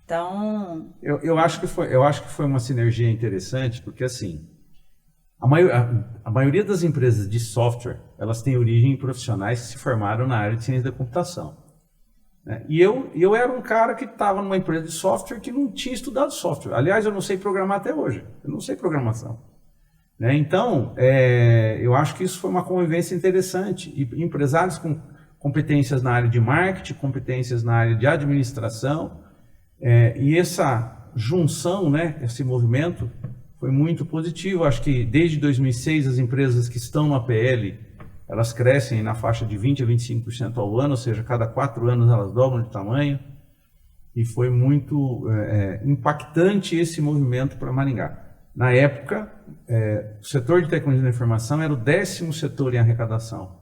Então, Eu acho que foi uma sinergia interessante, porque assim, a maioria das empresas de software, elas têm origem em profissionais que se formaram na área de ciência da computação. Né? E eu era um cara que estava numa empresa de software que não tinha estudado software. Aliás, eu não sei programar até hoje. Eu não sei programação. Né? Então, eu acho que isso foi uma convivência interessante. E empresários com competências na área de marketing, competências na área de administração, e essa junção, né, esse movimento, foi muito positivo. Acho que desde 2006 as empresas que estão no APL, elas crescem na faixa de 20% a 25% ao ano, ou seja, cada 4 anos elas dobram de tamanho. E foi muito impactante esse movimento para Maringá. Na época, o setor de tecnologia da informação era o 10º setor em arrecadação.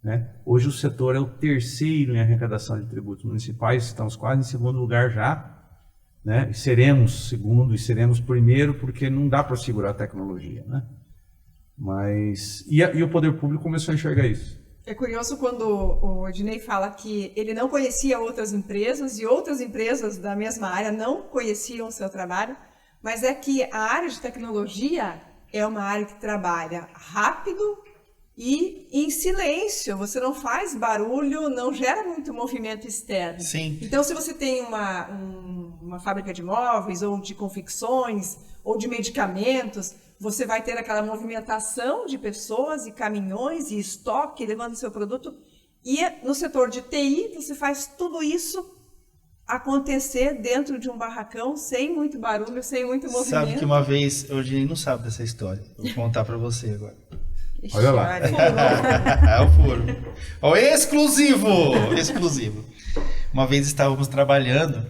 Né? Hoje o setor é o 3º em arrecadação de tributos municipais, estamos quase em segundo lugar já. Né? E seremos segundo e seremos primeiro, porque não dá para segurar a tecnologia. Né? E o poder público começou a enxergar isso. É curioso quando o Ednei fala que ele não conhecia outras empresas e outras empresas da mesma área não conheciam o seu trabalho, mas é que a área de tecnologia é uma área que trabalha rápido e em silêncio. Você não faz barulho, não gera muito movimento externo. Sim. Então, se você tem uma fábrica de móveis ou de confecções ou de medicamentos, você vai ter aquela movimentação de pessoas e caminhões e estoque levando seu produto. E no setor de TI, você faz tudo isso acontecer dentro de um barracão, sem muito barulho, sem muito movimento. Sabe que uma vez, hoje ele não sabe dessa história. Vou contar para você agora. Olha lá. É o furo. Ó, exclusivo! Exclusivo. Uma vez estávamos trabalhando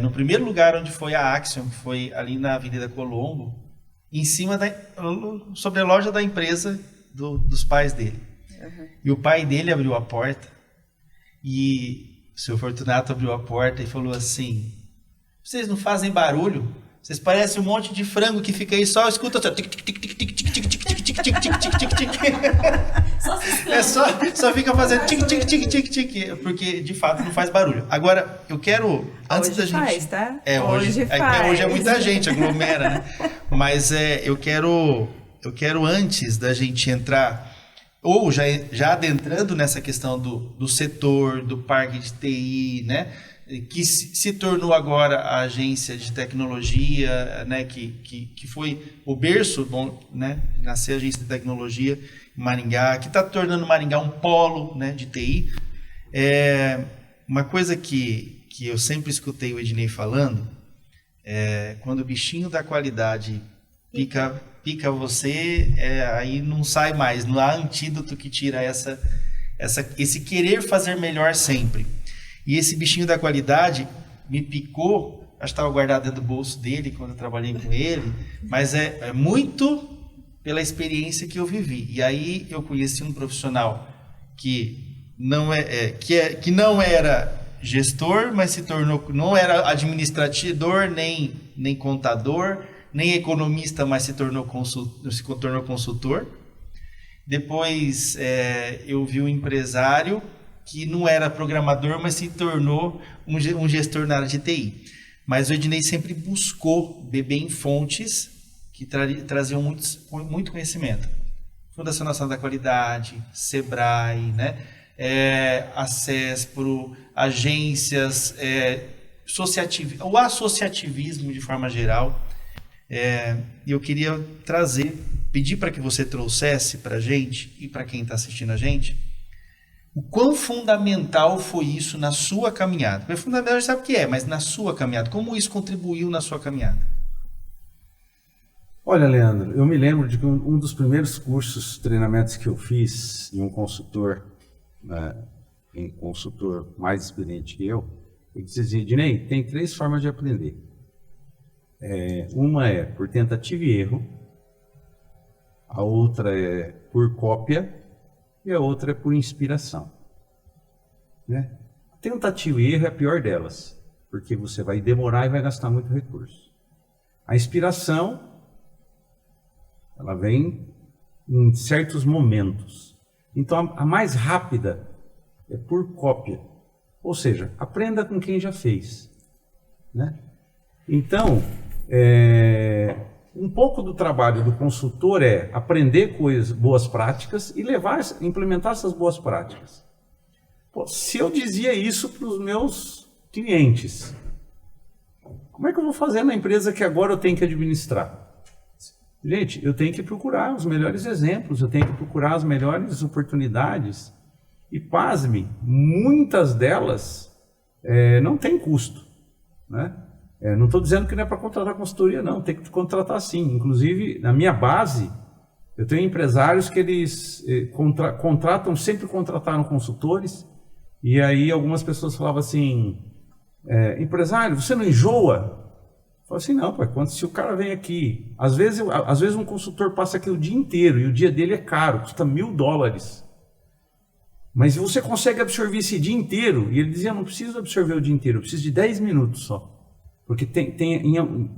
no primeiro lugar onde foi a Axiom, que foi ali na Avenida Colombo, em cima sobre a loja da empresa dos pais dele. Uhum. E o pai dele abriu a porta e o seu Fortunato abriu a porta e falou assim: vocês não fazem barulho? Vocês parecem um monte de frango que fica aí só escuta só tic tic tic tic tic tic tic tic tic tic tic tic tic. Só fica fazendo tic tic tic tic tic, porque de fato não faz barulho. Agora, eu quero antes hoje da gente faz, tá? hoje faz. é muita gente, aglomera, né? Mas eu quero antes da gente entrar ou já adentrando nessa questão do setor, do parque de TI, né? Que se tornou agora a agência de tecnologia, né? Que foi o berço, bom, né? Nascer a agência de tecnologia em Maringá, que está tornando Maringá um polo, né? De TI. Uma coisa que eu sempre escutei o Ednei falando, quando o bichinho da qualidade pica você, aí não sai mais, não há antídoto que tira esse querer fazer melhor sempre. E esse bichinho da qualidade me picou, acho que estava guardado dentro do bolso dele quando eu trabalhei com ele, mas é muito pela experiência que eu vivi. E aí eu conheci um profissional que não era gestor, mas se tornou, não era administrador, nem contador, nem economista, mas se tornou consultor. Depois eu vi um empresário que não era programador, mas se tornou um gestor na área de TI. Mas o Ednei sempre buscou beber em fontes que traziam muito conhecimento. Fundação Nacional da Qualidade, Sebrae, né? A CESPRO, agências, o associativismo de forma geral. E eu queria pedir para que você trouxesse para a gente e para quem está assistindo a gente, o quão fundamental foi isso na sua caminhada. Porque fundamental a gente sabe o que é, mas na sua caminhada, como isso contribuiu na sua caminhada? Olha, Leandro, eu me lembro de que um dos primeiros cursos, treinamentos que eu fiz em um consultor mais experiente que eu, ele dizia: Ednei, tem 3 formas de aprender. Uma é por tentativa e erro, a outra é por cópia e a outra é por inspiração. Né? Tentativa e erro é a pior delas, porque você vai demorar e vai gastar muito recurso. A inspiração, ela vem em certos momentos. Então, a mais rápida é por cópia. Ou seja, aprenda com quem já fez. Né? Então, um pouco do trabalho do consultor é aprender boas práticas e implementar essas boas práticas. Pô, se eu dizia isso para os meus clientes, como é que eu vou fazer na empresa que agora eu tenho que administrar? Gente, eu tenho que procurar os melhores exemplos, eu tenho que procurar as melhores oportunidades. E pasme, muitas delas não têm custo. Né? Não estou dizendo que não é para contratar consultoria, não. Tem que contratar sim. Inclusive, na minha base, eu tenho empresários que eles sempre contrataram consultores. E aí algumas pessoas falavam assim: empresário, você não enjoa? Eu falei assim: não, pai, se o cara vem aqui, às vezes um consultor passa aqui o dia inteiro e o dia dele é caro, custa $1.000. Mas você consegue absorver esse dia inteiro? E ele dizia: eu não preciso absorver o dia inteiro, eu preciso de 10 minutos só. Porque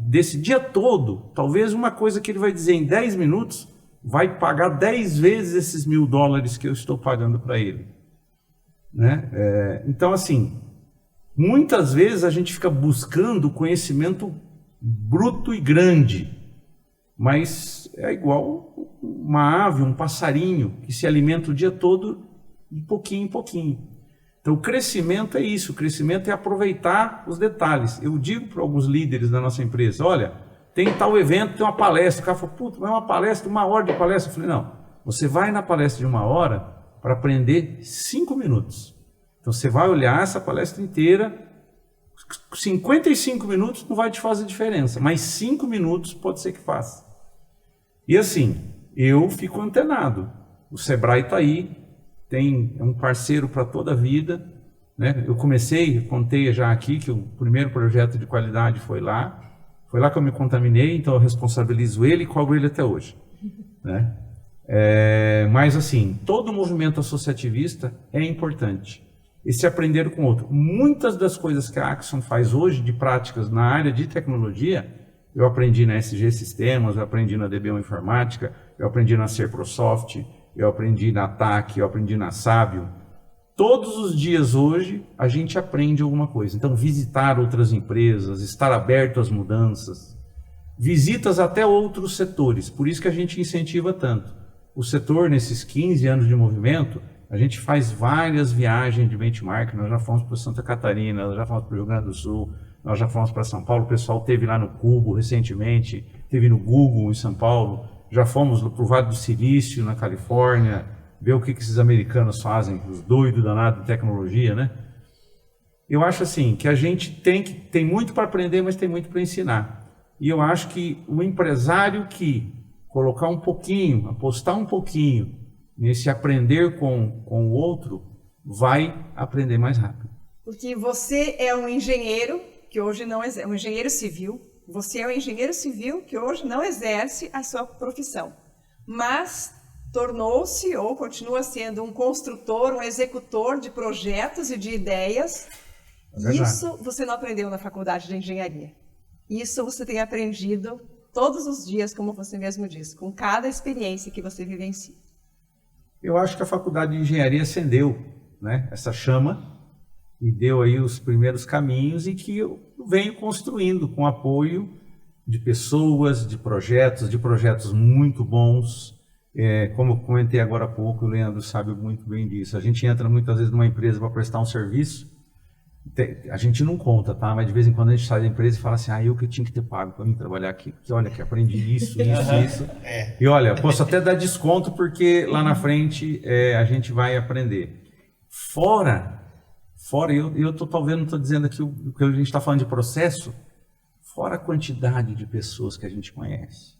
desse dia todo, talvez uma coisa que ele vai dizer em 10 minutos vai pagar 10 vezes esses $1.000 que eu estou pagando para ele. Né? Então, assim, muitas vezes a gente fica buscando conhecimento bruto e grande, mas é igual uma ave, um passarinho que se alimenta o dia todo de pouquinho em pouquinho. Então, o crescimento é isso, o crescimento é aproveitar os detalhes. Eu digo para alguns líderes da nossa empresa: olha, tem tal evento, tem uma palestra. O cara fala: puta, mas é uma palestra, 1 hora de palestra. Eu falei: não, você vai na palestra de 1 hora para aprender 5 minutos. Então, você vai olhar essa palestra inteira, 55 minutos não vai te fazer diferença, mas 5 minutos pode ser que faça. E assim, eu fico antenado. O Sebrae está aí, é um parceiro para toda a vida. Né? Eu contei já aqui que o primeiro projeto de qualidade foi lá que eu me contaminei, então eu responsabilizo ele e cobro ele até hoje. Né? Mas assim, todo movimento associativista é importante. Esse aprender com o outro. Muitas das coisas que a Axon faz hoje de práticas na área de tecnologia, eu aprendi na SG Sistemas, eu aprendi na DB1 Informática, eu aprendi na Serprosoft, eu aprendi na TAC, eu aprendi na Sábio. Todos os dias hoje a gente aprende alguma coisa. Então, visitar outras empresas, estar aberto às mudanças, visitas até outros setores. Por isso que a gente incentiva tanto. O setor, nesses 15 anos de movimento, a gente faz várias viagens de benchmark. Nós já fomos para Santa Catarina, nós já fomos para o Rio Grande do Sul, nós já fomos para São Paulo. O pessoal esteve lá no Cubo recentemente, esteve no Google em São Paulo. Já fomos para o Vale do Silício, na Califórnia, ver o que esses americanos fazem, os doidos danados de tecnologia, né? Eu acho assim, que a gente tem muito para aprender, mas tem muito para ensinar. E eu acho que o empresário que colocar um pouquinho, apostar um pouquinho nesse aprender com o outro, vai aprender mais rápido. Porque você é um engenheiro que hoje não exerce, um engenheiro civil. Você é um engenheiro civil que hoje não exerce a sua profissão, mas tornou-se ou continua sendo um construtor, um executor de projetos e de ideias. Isso você não aprendeu na faculdade de engenharia. Isso você tem aprendido todos os dias, como você mesmo disse, com cada experiência que você vivencia. Eu acho que a faculdade de engenharia acendeu, né, essa chama, e deu aí os primeiros caminhos e que eu venho construindo com apoio de pessoas, de projetos muito bons. Como eu comentei agora há pouco, o Leandro sabe muito bem disso. A gente entra muitas vezes numa empresa para prestar um serviço, a gente não conta, tá? Mas de vez em quando a gente sai da empresa e fala assim, eu que tinha que ter pago para vir trabalhar aqui, porque olha que aprendi isso. E olha, posso até dar desconto porque lá na frente a gente vai aprender. Fora, talvez não estou dizendo aqui o que a gente está falando de processo, fora a quantidade de pessoas que a gente conhece.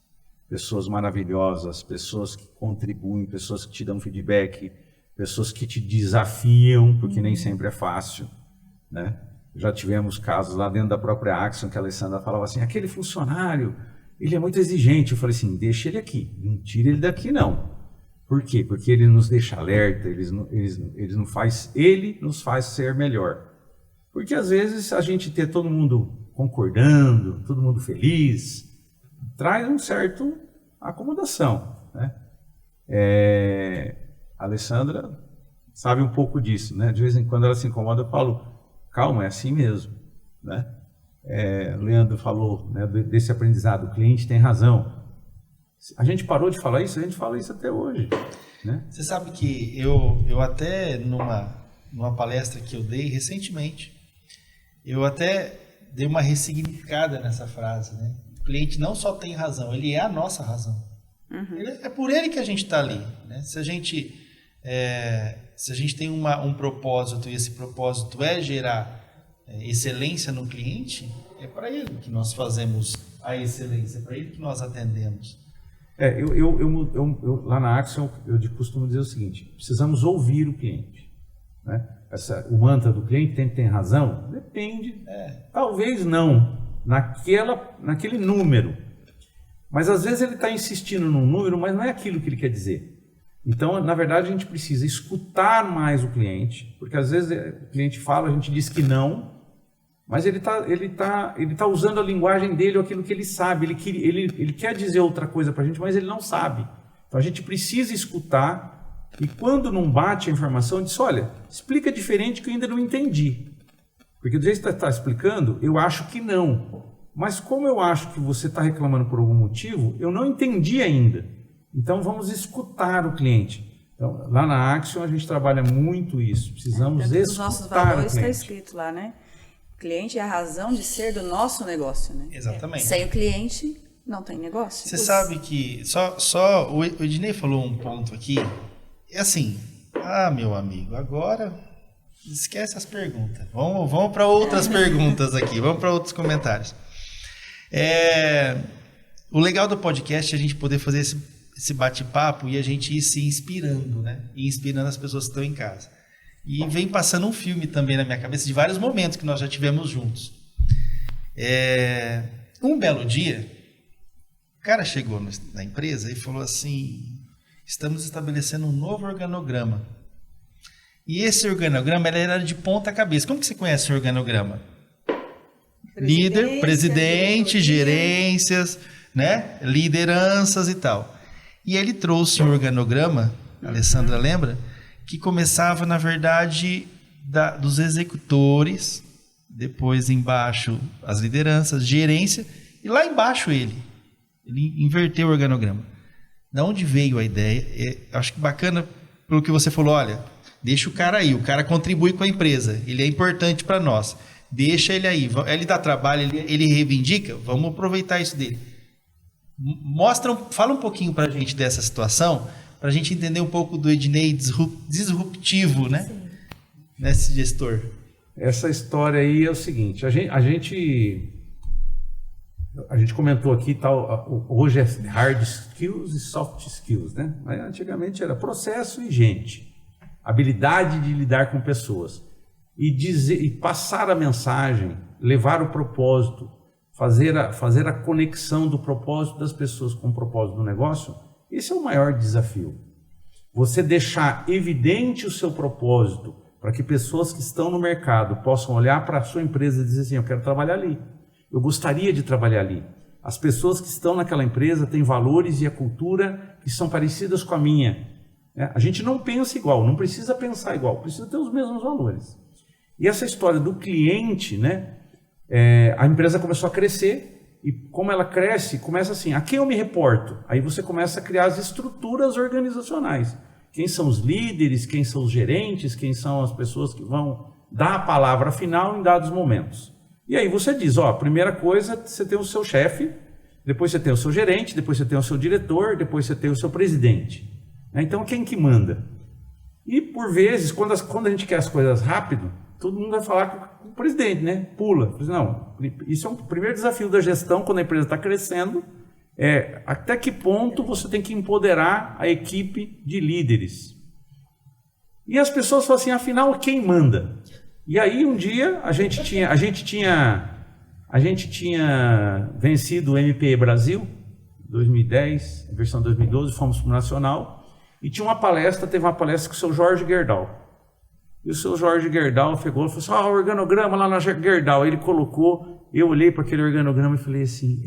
Pessoas maravilhosas, pessoas que contribuem, pessoas que te dão feedback, pessoas que te desafiam, porque nem sempre é fácil, né? Já tivemos casos lá dentro da própria Axion que a Alessandra falava assim, aquele funcionário, ele é muito exigente. Eu falei assim, deixa ele aqui, não tira ele daqui não. Por quê? Porque ele nos deixa alerta, ele nos faz ser melhor. Porque às vezes a gente ter todo mundo concordando, todo mundo feliz, traz um certo acomodação, né? A Alessandra sabe um pouco disso, né? De vez em quando ela se incomoda, eu falo, calma, é assim mesmo, né? O Leandro falou, né, desse aprendizado, o cliente tem razão. A gente parou de falar isso, a gente fala isso até hoje, né? Você sabe que eu até numa palestra que eu dei recentemente, eu até dei uma ressignificada nessa frase, né? O cliente não só tem razão, ele é a nossa razão. É por ele que a gente está ali, né? Se a gente tem um propósito e esse propósito é gerar excelência no cliente, é para ele que nós fazemos a excelência, é para ele que nós atendemos. Eu lá na Axion, eu costumo dizer o seguinte, precisamos ouvir o cliente, né? O mantra do cliente tem razão? Depende, talvez não, naquele número, mas às vezes ele está insistindo num número, mas não é aquilo que ele quer dizer. Então, na verdade, a gente precisa escutar mais o cliente, porque às vezes o cliente fala, a gente diz que não, mas ele tá usando a linguagem dele ou aquilo que ele sabe, ele quer dizer outra coisa para a gente, mas ele não sabe. Então a gente precisa escutar e quando não bate a informação, diz, olha, explica diferente que eu ainda não entendi. Porque do jeito que você está explicando, eu acho que não. Mas como eu acho que você está reclamando por algum motivo, eu não entendi ainda. Então vamos escutar o cliente. Então, lá na Axion a gente trabalha muito isso. Precisamos escutar os nossos o valores cliente. está escrito lá, né? O cliente é a razão de ser do nosso negócio, né? Exatamente. Sem o cliente, não tem negócio. Você sabe que só o Ednei falou um ponto aqui. É assim, meu amigo, agora esquece as perguntas. Vamos para outras perguntas aqui, vamos para outros comentários. O legal do podcast é a gente poder fazer esse bate-papo e a gente ir se inspirando, né? E inspirando as pessoas que estão em casa. E vem passando um filme também na minha cabeça de vários momentos que nós já tivemos juntos. Um belo dia, o cara chegou na empresa e falou assim, estamos estabelecendo um novo organograma. E esse organograma ele era de ponta cabeça. Como que você conhece o organograma? Líder, presidente, gerências, né? Lideranças e tal. E ele trouxe um organograma, a Alessandra lembra? Que começava, na verdade, dos executores, depois embaixo as lideranças, gerência, e lá embaixo ele inverteu o organograma. Da onde veio a ideia? Acho que bacana pelo que você falou, olha, deixa o cara aí, o cara contribui com a empresa, ele é importante para nós, deixa ele aí, ele dá trabalho, ele reivindica, vamos aproveitar isso dele. Fala um pouquinho para a gente dessa situação, para a gente entender um pouco do Ednei disruptivo, né? Sim. Nesse gestor. Essa história aí é o seguinte, a gente comentou aqui, hoje é hard skills e soft skills, né? Mas antigamente era processo e gente, habilidade de lidar com pessoas e passar a mensagem, levar o propósito, fazer a conexão do propósito das pessoas com o propósito do negócio. Esse é o maior desafio. Você deixar evidente o seu propósito para que pessoas que estão no mercado possam olhar para a sua empresa e dizer assim, eu quero trabalhar ali. Eu gostaria de trabalhar ali. As pessoas que estão naquela empresa têm valores e a cultura que são parecidas com a minha. A gente não pensa igual, não precisa pensar igual, precisa ter os mesmos valores. E essa história do cliente, né? A empresa começou a crescer e como ela cresce, começa assim, a quem eu me reporto? Aí você começa a criar as estruturas organizacionais. Quem são os líderes, quem são os gerentes, quem são as pessoas que vão dar a palavra final em dados momentos. E aí você diz, ó, primeira coisa, você tem o seu chefe, depois você tem o seu gerente, depois você tem o seu diretor, depois você tem o seu presidente. Então quem que manda? E por vezes, quando a gente quer as coisas rápido, todo mundo vai falar com o presidente, né? Pula. Não, isso é um primeiro desafio da gestão quando a empresa está crescendo, até que ponto você tem que empoderar a equipe de líderes. E as pessoas falam assim, afinal, quem manda? E aí um dia a gente tinha vencido o MPE Brasil, 2010, versão 2012, fomos para o Nacional, e tinha teve uma palestra com o seu Jorge Gerdau. E o seu Jorge Gerdau pegou e falou assim, o organograma lá na Gerdau. Ele colocou, eu olhei para aquele organograma e falei assim,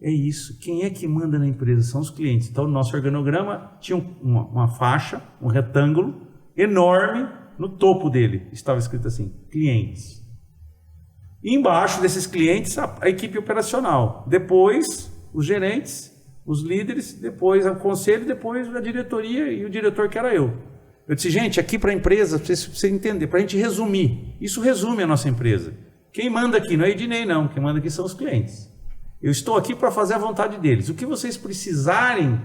é isso. Quem é que manda na empresa? São os clientes. Então, o nosso organograma tinha uma faixa, um retângulo enorme, no topo dele estava escrito assim, clientes. E embaixo desses clientes, a equipe operacional. Depois, os gerentes, os líderes, depois o conselho, depois a diretoria e o diretor que era eu. Eu disse, gente, aqui para a empresa, para você entender, para a gente resumir, isso resume a nossa empresa. Quem manda aqui não é Ednei, não, quem manda aqui são os clientes. Eu estou aqui para fazer a vontade deles. O que vocês precisarem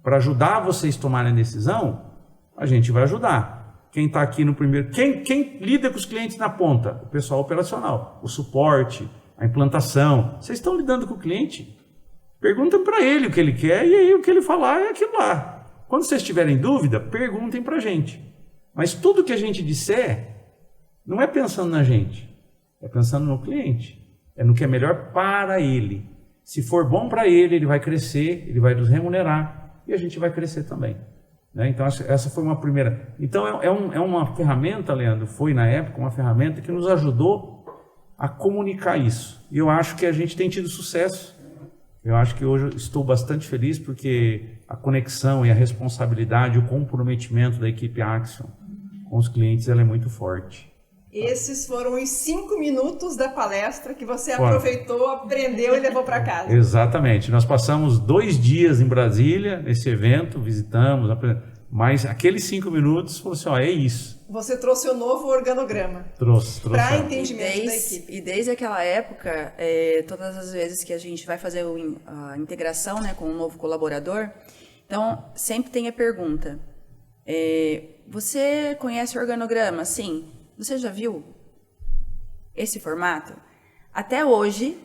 para ajudar vocês a tomarem a decisão, a gente vai ajudar. Quem está aqui no primeiro... Quem lida com os clientes na ponta? O pessoal operacional, o suporte, a implantação. Vocês estão lidando com o cliente? Perguntem para ele o que ele quer e aí o que ele falar é aquilo lá. Quando vocês tiverem dúvida, perguntem para a gente. Mas tudo que a gente disser não é pensando na gente, é pensando no cliente. É no que é melhor para ele. Se for bom para ele, ele vai crescer, ele vai nos remunerar e a gente vai crescer também. Né? Então, essa foi uma primeira. Então, é uma ferramenta, Leandro, foi na época uma ferramenta que nos ajudou a comunicar isso. E eu acho que a gente tem tido sucesso. Eu acho que hoje eu estou bastante feliz porque a conexão e a responsabilidade, o comprometimento da equipe Axion com os clientes, ela é muito forte. Esses foram os 5 minutos da palestra que você aproveitou, aprendeu e levou para casa. Exatamente. Nós passamos 2 dias em Brasília, nesse evento, visitamos, mas aqueles 5 minutos, falou assim, é isso. Você trouxe o novo organograma. Trouxe. Para entendimento da equipe. E desde aquela época, todas as vezes que a gente vai fazer a integração, né, com um novo colaborador, então sempre tem a pergunta, você conhece o organograma? Sim. Você já viu esse formato? Até hoje,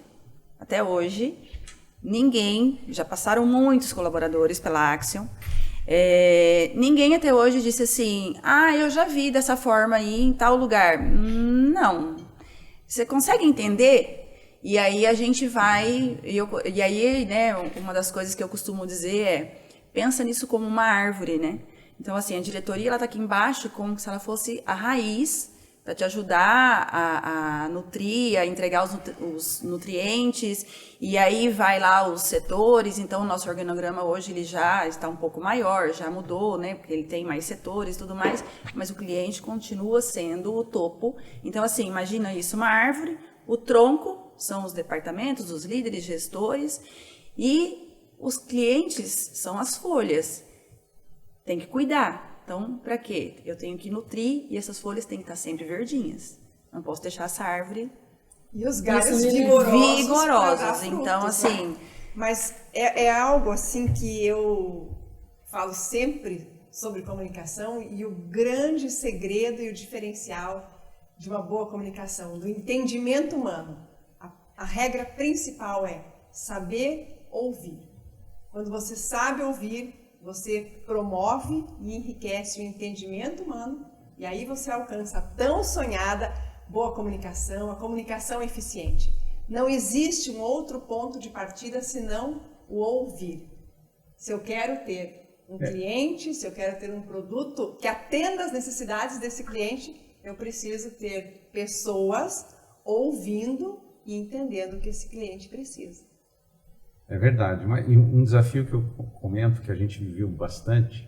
ninguém, já passaram muitos colaboradores pela Axion, ninguém até hoje disse assim, eu já vi dessa forma aí em tal lugar. Não. Você consegue entender? E aí a gente vai, e aí, né, uma das coisas que eu costumo dizer pensa nisso como uma árvore, né? Então, assim, a diretoria, ela tá aqui embaixo como se ela fosse a raiz para te ajudar a nutrir, a entregar os nutrientes, e aí vai lá os setores. Então o nosso organograma hoje ele já está um pouco maior, já mudou, né, porque ele tem mais setores e tudo mais, mas o cliente continua sendo o topo. Então assim, imagina isso, uma árvore, o tronco são os departamentos, os líderes, gestores, e os clientes são as folhas. Tem que cuidar. Então, para quê? Eu tenho que nutrir e essas folhas têm que estar sempre verdinhas. Não posso deixar essa árvore... E os galhos vigorosos. Então, assim... Mas é algo assim que eu falo sempre sobre comunicação e o grande segredo e o diferencial de uma boa comunicação, do entendimento humano. A regra principal é saber ouvir. Quando você sabe ouvir, você promove e enriquece o entendimento humano e aí você alcança a tão sonhada boa comunicação, a comunicação eficiente. Não existe um outro ponto de partida senão o ouvir. Se eu quero ter um cliente, se eu quero ter um produto que atenda às necessidades desse cliente, eu preciso ter pessoas ouvindo e entendendo o que esse cliente precisa. É verdade. Um desafio que eu comento, que a gente viveu bastante,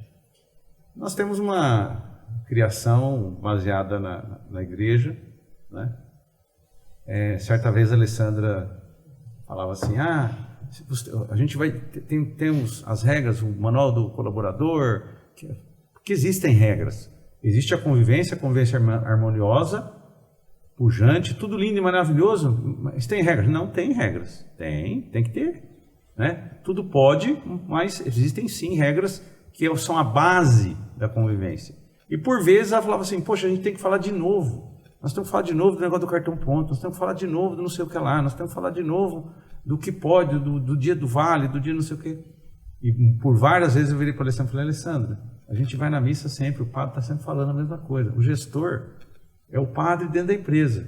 nós temos uma criação baseada na igreja, né? Certa vez a Alessandra falava assim, a gente vai, temos as regras, o manual do colaborador, porque existem regras. Existe a convivência harmoniosa, pujante, tudo lindo e maravilhoso, mas tem regras? Não tem regras. Tem que ter, né? Tudo pode, mas existem sim regras que são a base da convivência. E por vezes ela falava assim, poxa, a gente tem que falar de novo. Nós temos que falar de novo do negócio do cartão ponto, nós temos que falar de novo do não sei o que lá, nós temos que falar de novo do que pode, do dia do vale, do dia não sei o que. E por várias vezes eu virei para a Alessandra e falei, Alessandra, a gente vai na missa sempre, o padre está sempre falando a mesma coisa. O gestor é o padre dentro da empresa.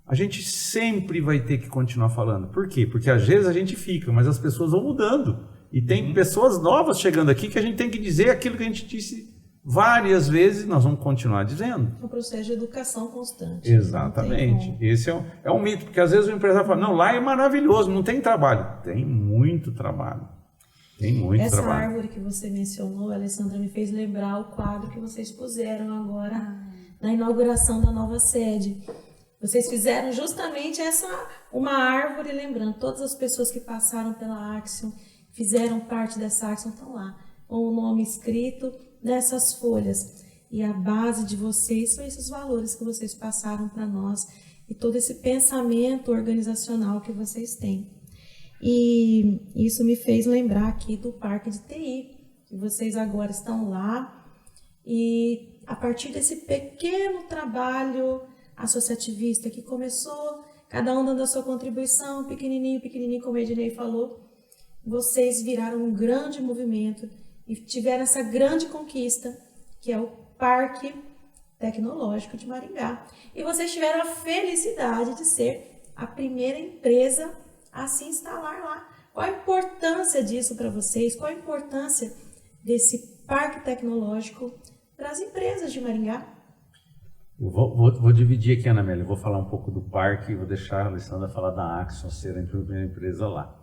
A gente sempre vai ter que continuar falando. Por quê? Porque às vezes a gente fica, mas as pessoas vão mudando. E tem pessoas novas chegando aqui que a gente tem que dizer aquilo que a gente disse várias vezes, nós vamos continuar dizendo. É um processo de educação constante. Exatamente. Esse é um mito, porque às vezes o empresário fala, não, lá é maravilhoso, não tem trabalho. Tem muito trabalho. Tem muito Essa trabalho. árvore que você mencionou, Alessandra, me fez lembrar o quadro que vocês puseram agora na inauguração da nova sede. Vocês fizeram justamente uma árvore, lembrando, todas as pessoas que passaram pela Axion, fizeram parte dessa Axion, estão lá, com o nome escrito nessas folhas. E a base de vocês são esses valores que vocês passaram para nós e todo esse pensamento organizacional que vocês têm. E isso me fez lembrar aqui do Parque de TI, que vocês agora estão lá e a partir desse pequeno trabalho associativista que começou, cada um dando a sua contribuição, pequenininho, como a Ednei falou, vocês viraram um grande movimento e tiveram essa grande conquista, que é o Parque Tecnológico de Maringá. E vocês tiveram a felicidade de ser a primeira empresa a se instalar lá. Qual a importância disso para vocês? Qual a importância desse Parque Tecnológico para as empresas de Maringá? Eu vou dividir aqui, Ana Amélia. Eu vou falar um pouco do parque e vou deixar a Alessandra falar da Axion, ser a primeira empresa lá.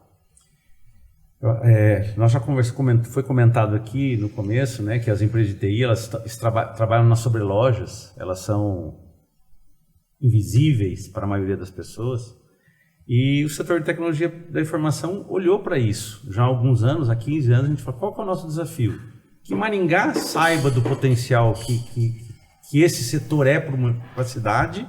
Nós já foi comentado aqui no começo, né, que as empresas de TI elas trabalham nas sobrelojas, elas são invisíveis para a maioria das pessoas. E o setor de tecnologia da informação olhou para isso. Já há alguns anos, há 15 anos, a gente falou, qual que é o nosso desafio? Que Maringá saiba do potencial que esse setor é para a cidade,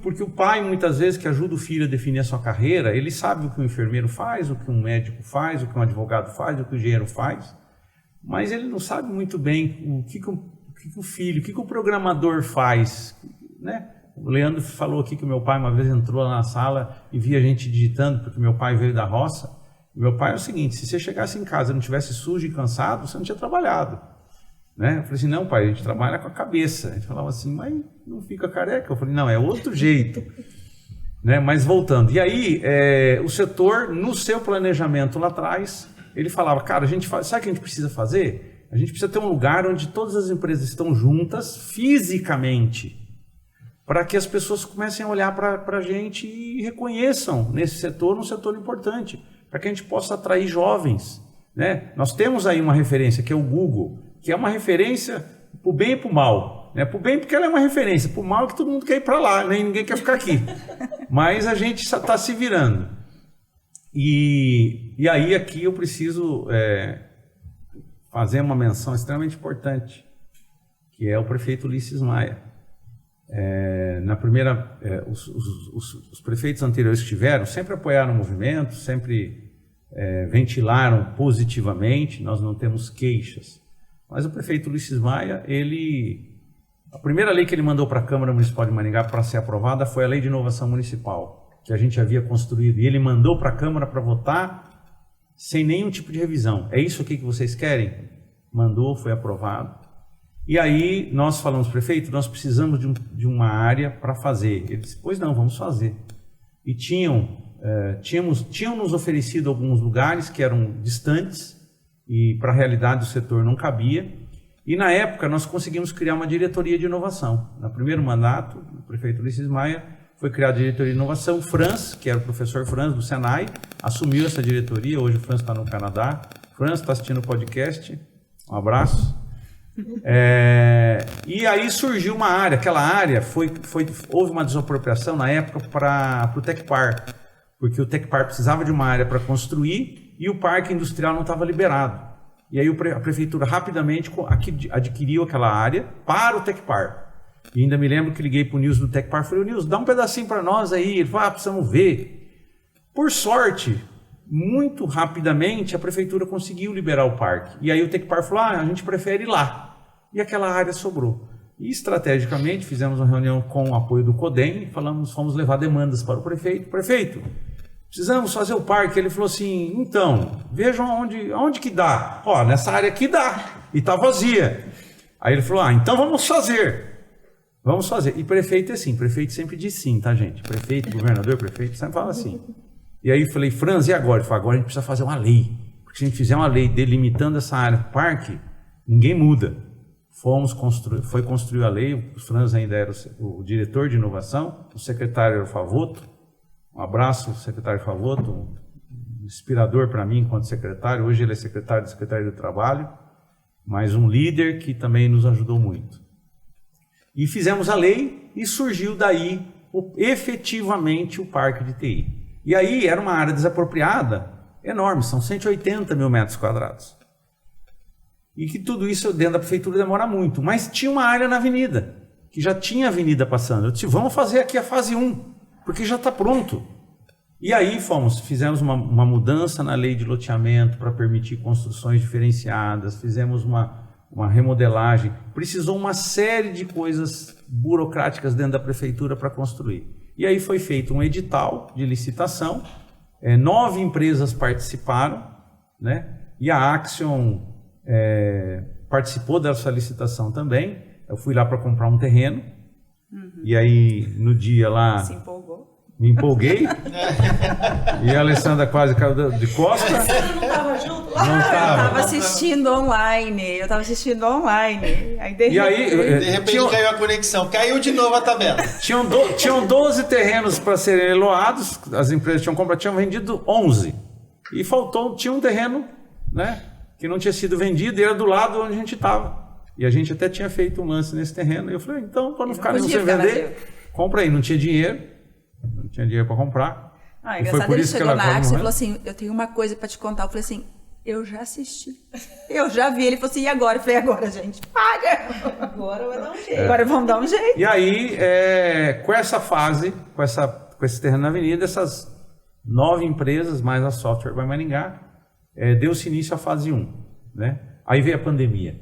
porque o pai, muitas vezes, que ajuda o filho a definir a sua carreira, ele sabe o que um enfermeiro faz, o que um médico faz, o que um advogado faz, o que o engenheiro faz, mas ele não sabe muito bem o que o filho, o que o programador faz, né? O Leandro falou aqui que o meu pai uma vez entrou lá na sala e via a gente digitando, porque meu pai veio da roça. Meu pai é o seguinte, se você chegasse em casa e não estivesse sujo e cansado, você não tinha trabalhado. Né? Eu falei assim, não pai, a gente trabalha com a cabeça. A gente falava assim, mas não fica careca? Eu falei, não, é outro jeito. Né? Mas voltando, e aí o setor, no seu planejamento lá atrás, ele falava, cara, sabe o que a gente precisa fazer? A gente precisa ter um lugar onde todas as empresas estão juntas fisicamente, para que as pessoas comecem a olhar para a gente e reconheçam nesse setor um setor importante, para que a gente possa atrair jovens. Né? Nós temos aí uma referência, que é o Google, que é uma referência para o bem e para o mal. Né? Para o bem porque ela é uma referência, para o mal é que todo mundo quer ir para lá, nem ninguém quer ficar aqui. Mas a gente está se virando. E aí aqui eu preciso fazer uma menção extremamente importante, que é o prefeito Ulisses Maia. Na primeira, os prefeitos anteriores que tiveram sempre apoiaram o movimento, sempre ventilaram positivamente, nós não temos queixas. Mas o prefeito Ulisses Maia, a primeira lei que ele mandou para a Câmara Municipal de Maringá para ser aprovada foi a Lei de Inovação Municipal, que a gente havia construído, e ele mandou para a Câmara para votar sem nenhum tipo de revisão. É isso aqui que vocês querem? Mandou, foi aprovado. E aí nós falamos, prefeito, nós precisamos de uma área para fazer. Ele disse, pois não, vamos fazer. E tinham nos oferecido alguns lugares que eram distantes e para a realidade do setor não cabia. E na época nós conseguimos criar uma diretoria de inovação. No primeiro mandato, o prefeito Ulisses Maia, foi criada a diretoria de inovação. O Franz, que era o professor Franz do Senai, assumiu essa diretoria. Hoje o Franz está no Canadá. Franz está assistindo o podcast. Um abraço. E aí surgiu uma área, aquela área houve uma desapropriação na época para o Tecpar, porque o Tecpar precisava de uma área para construir e o parque industrial não estava liberado. E aí a prefeitura rapidamente adquiriu aquela área para o Tecpar. E ainda me lembro que liguei para o Nilson do Tecpar e falei, Nilson, dá um pedacinho para nós aí. Ele falou, precisamos ver. Por sorte, muito rapidamente a prefeitura conseguiu liberar o parque. E aí o Tecpar falou, a gente prefere ir lá. E aquela área sobrou. E estrategicamente fizemos uma reunião com o apoio do CODEM e fomos levar demandas para o prefeito. Prefeito, precisamos fazer o parque. Ele falou assim, então, vejam aonde que dá. Nessa área aqui dá, e está vazia. Aí ele falou, então vamos fazer. Vamos fazer. E prefeito é assim, prefeito sempre diz sim, tá, gente? Prefeito, governador, prefeito, sempre fala assim. E aí eu falei, Franz, e agora? Ele falou, agora a gente precisa fazer uma lei. Porque se a gente fizer uma lei delimitando essa área do parque, ninguém muda. Foi construir a lei, o Franz ainda era o diretor de inovação, o secretário era o Favoto. Um abraço, secretário Favoto, um inspirador para mim enquanto secretário. Hoje ele é secretário do Trabalho, mas um líder que também nos ajudou muito. E fizemos a lei e surgiu daí efetivamente o parque de TI. E aí era uma área desapropriada enorme, são 180 mil metros quadrados. E que tudo isso dentro da prefeitura demora muito. Mas tinha uma área na avenida, que já tinha avenida passando. Eu disse, vamos fazer aqui a fase 1, porque já está pronto. E aí fizemos uma mudança na lei de loteamento para permitir construções diferenciadas, fizemos uma remodelagem, precisou uma série de coisas burocráticas dentro da prefeitura para construir. E aí foi feito um edital de licitação, 9 empresas participaram, né? E a Axion participou dessa licitação também. Eu fui lá para comprar um terreno, e aí no dia lá... Se empolgou. Me empolguei, e a Alessandra quase caiu de costas. Você não estava junto lá? Não Eu estava. tava assistindo online. Aí E aí, De repente caiu a conexão, caiu de novo a tabela. tinham 12 terrenos para serem leiloados, as empresas tinham comprado, tinham vendido 11. E tinha um terreno, né, que não tinha sido vendido e era do lado onde a gente estava. E a gente até tinha feito um lance nesse terreno. E eu falei, então, para não ficar sem vender, compra aí. Não tinha dinheiro para comprar. E foi por isso que ele chegou na Axis e falou assim, eu tenho uma coisa para te contar. Eu falei assim, eu já assisti, eu já vi. Ele falou assim, e agora? Eu falei, agora, gente, paga. Agora vai dar um jeito. Agora vamos dar um jeito. E aí, com essa fase, com esse terreno na avenida, essas 9 empresas, mais a Software by Maringá, deu-se início à fase 1. Né? Aí veio a pandemia.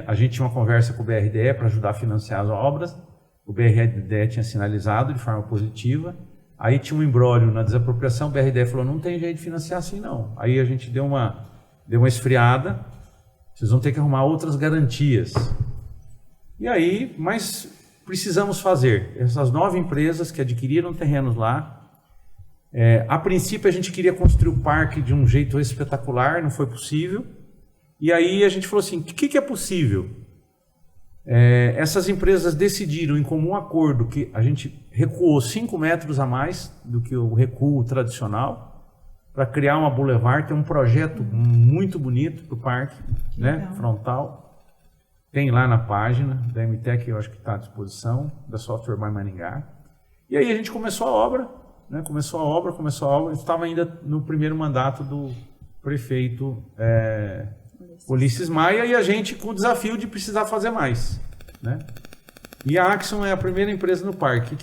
A gente tinha uma conversa com o BRDE para ajudar a financiar as obras. O BRDE tinha sinalizado de forma positiva. Aí tinha um imbróglio na desapropriação. O BRDE falou, não tem jeito de financiar assim não. Aí a gente deu uma esfriada. Vocês vão ter que arrumar outras garantias. E aí, mas precisamos fazer. Essas 9 empresas que adquiriram terrenos lá. A princípio a gente queria construir o parque de um jeito espetacular, não foi possível. E aí a gente falou assim, o que é possível? Essas empresas decidiram em comum acordo que a gente recuou 5 metros a mais do que o recuo tradicional para criar uma boulevard, tem um projeto muito bonito para o parque, né, frontal. Tem lá na página da MTEC, eu acho que está à disposição, da Software by Maringá. E aí a gente começou a obra, né, começou a obra, estava ainda no primeiro mandato do prefeito Ulisses Maia, e a gente com o desafio de precisar fazer mais, né? E a Axion é a primeira empresa no parque.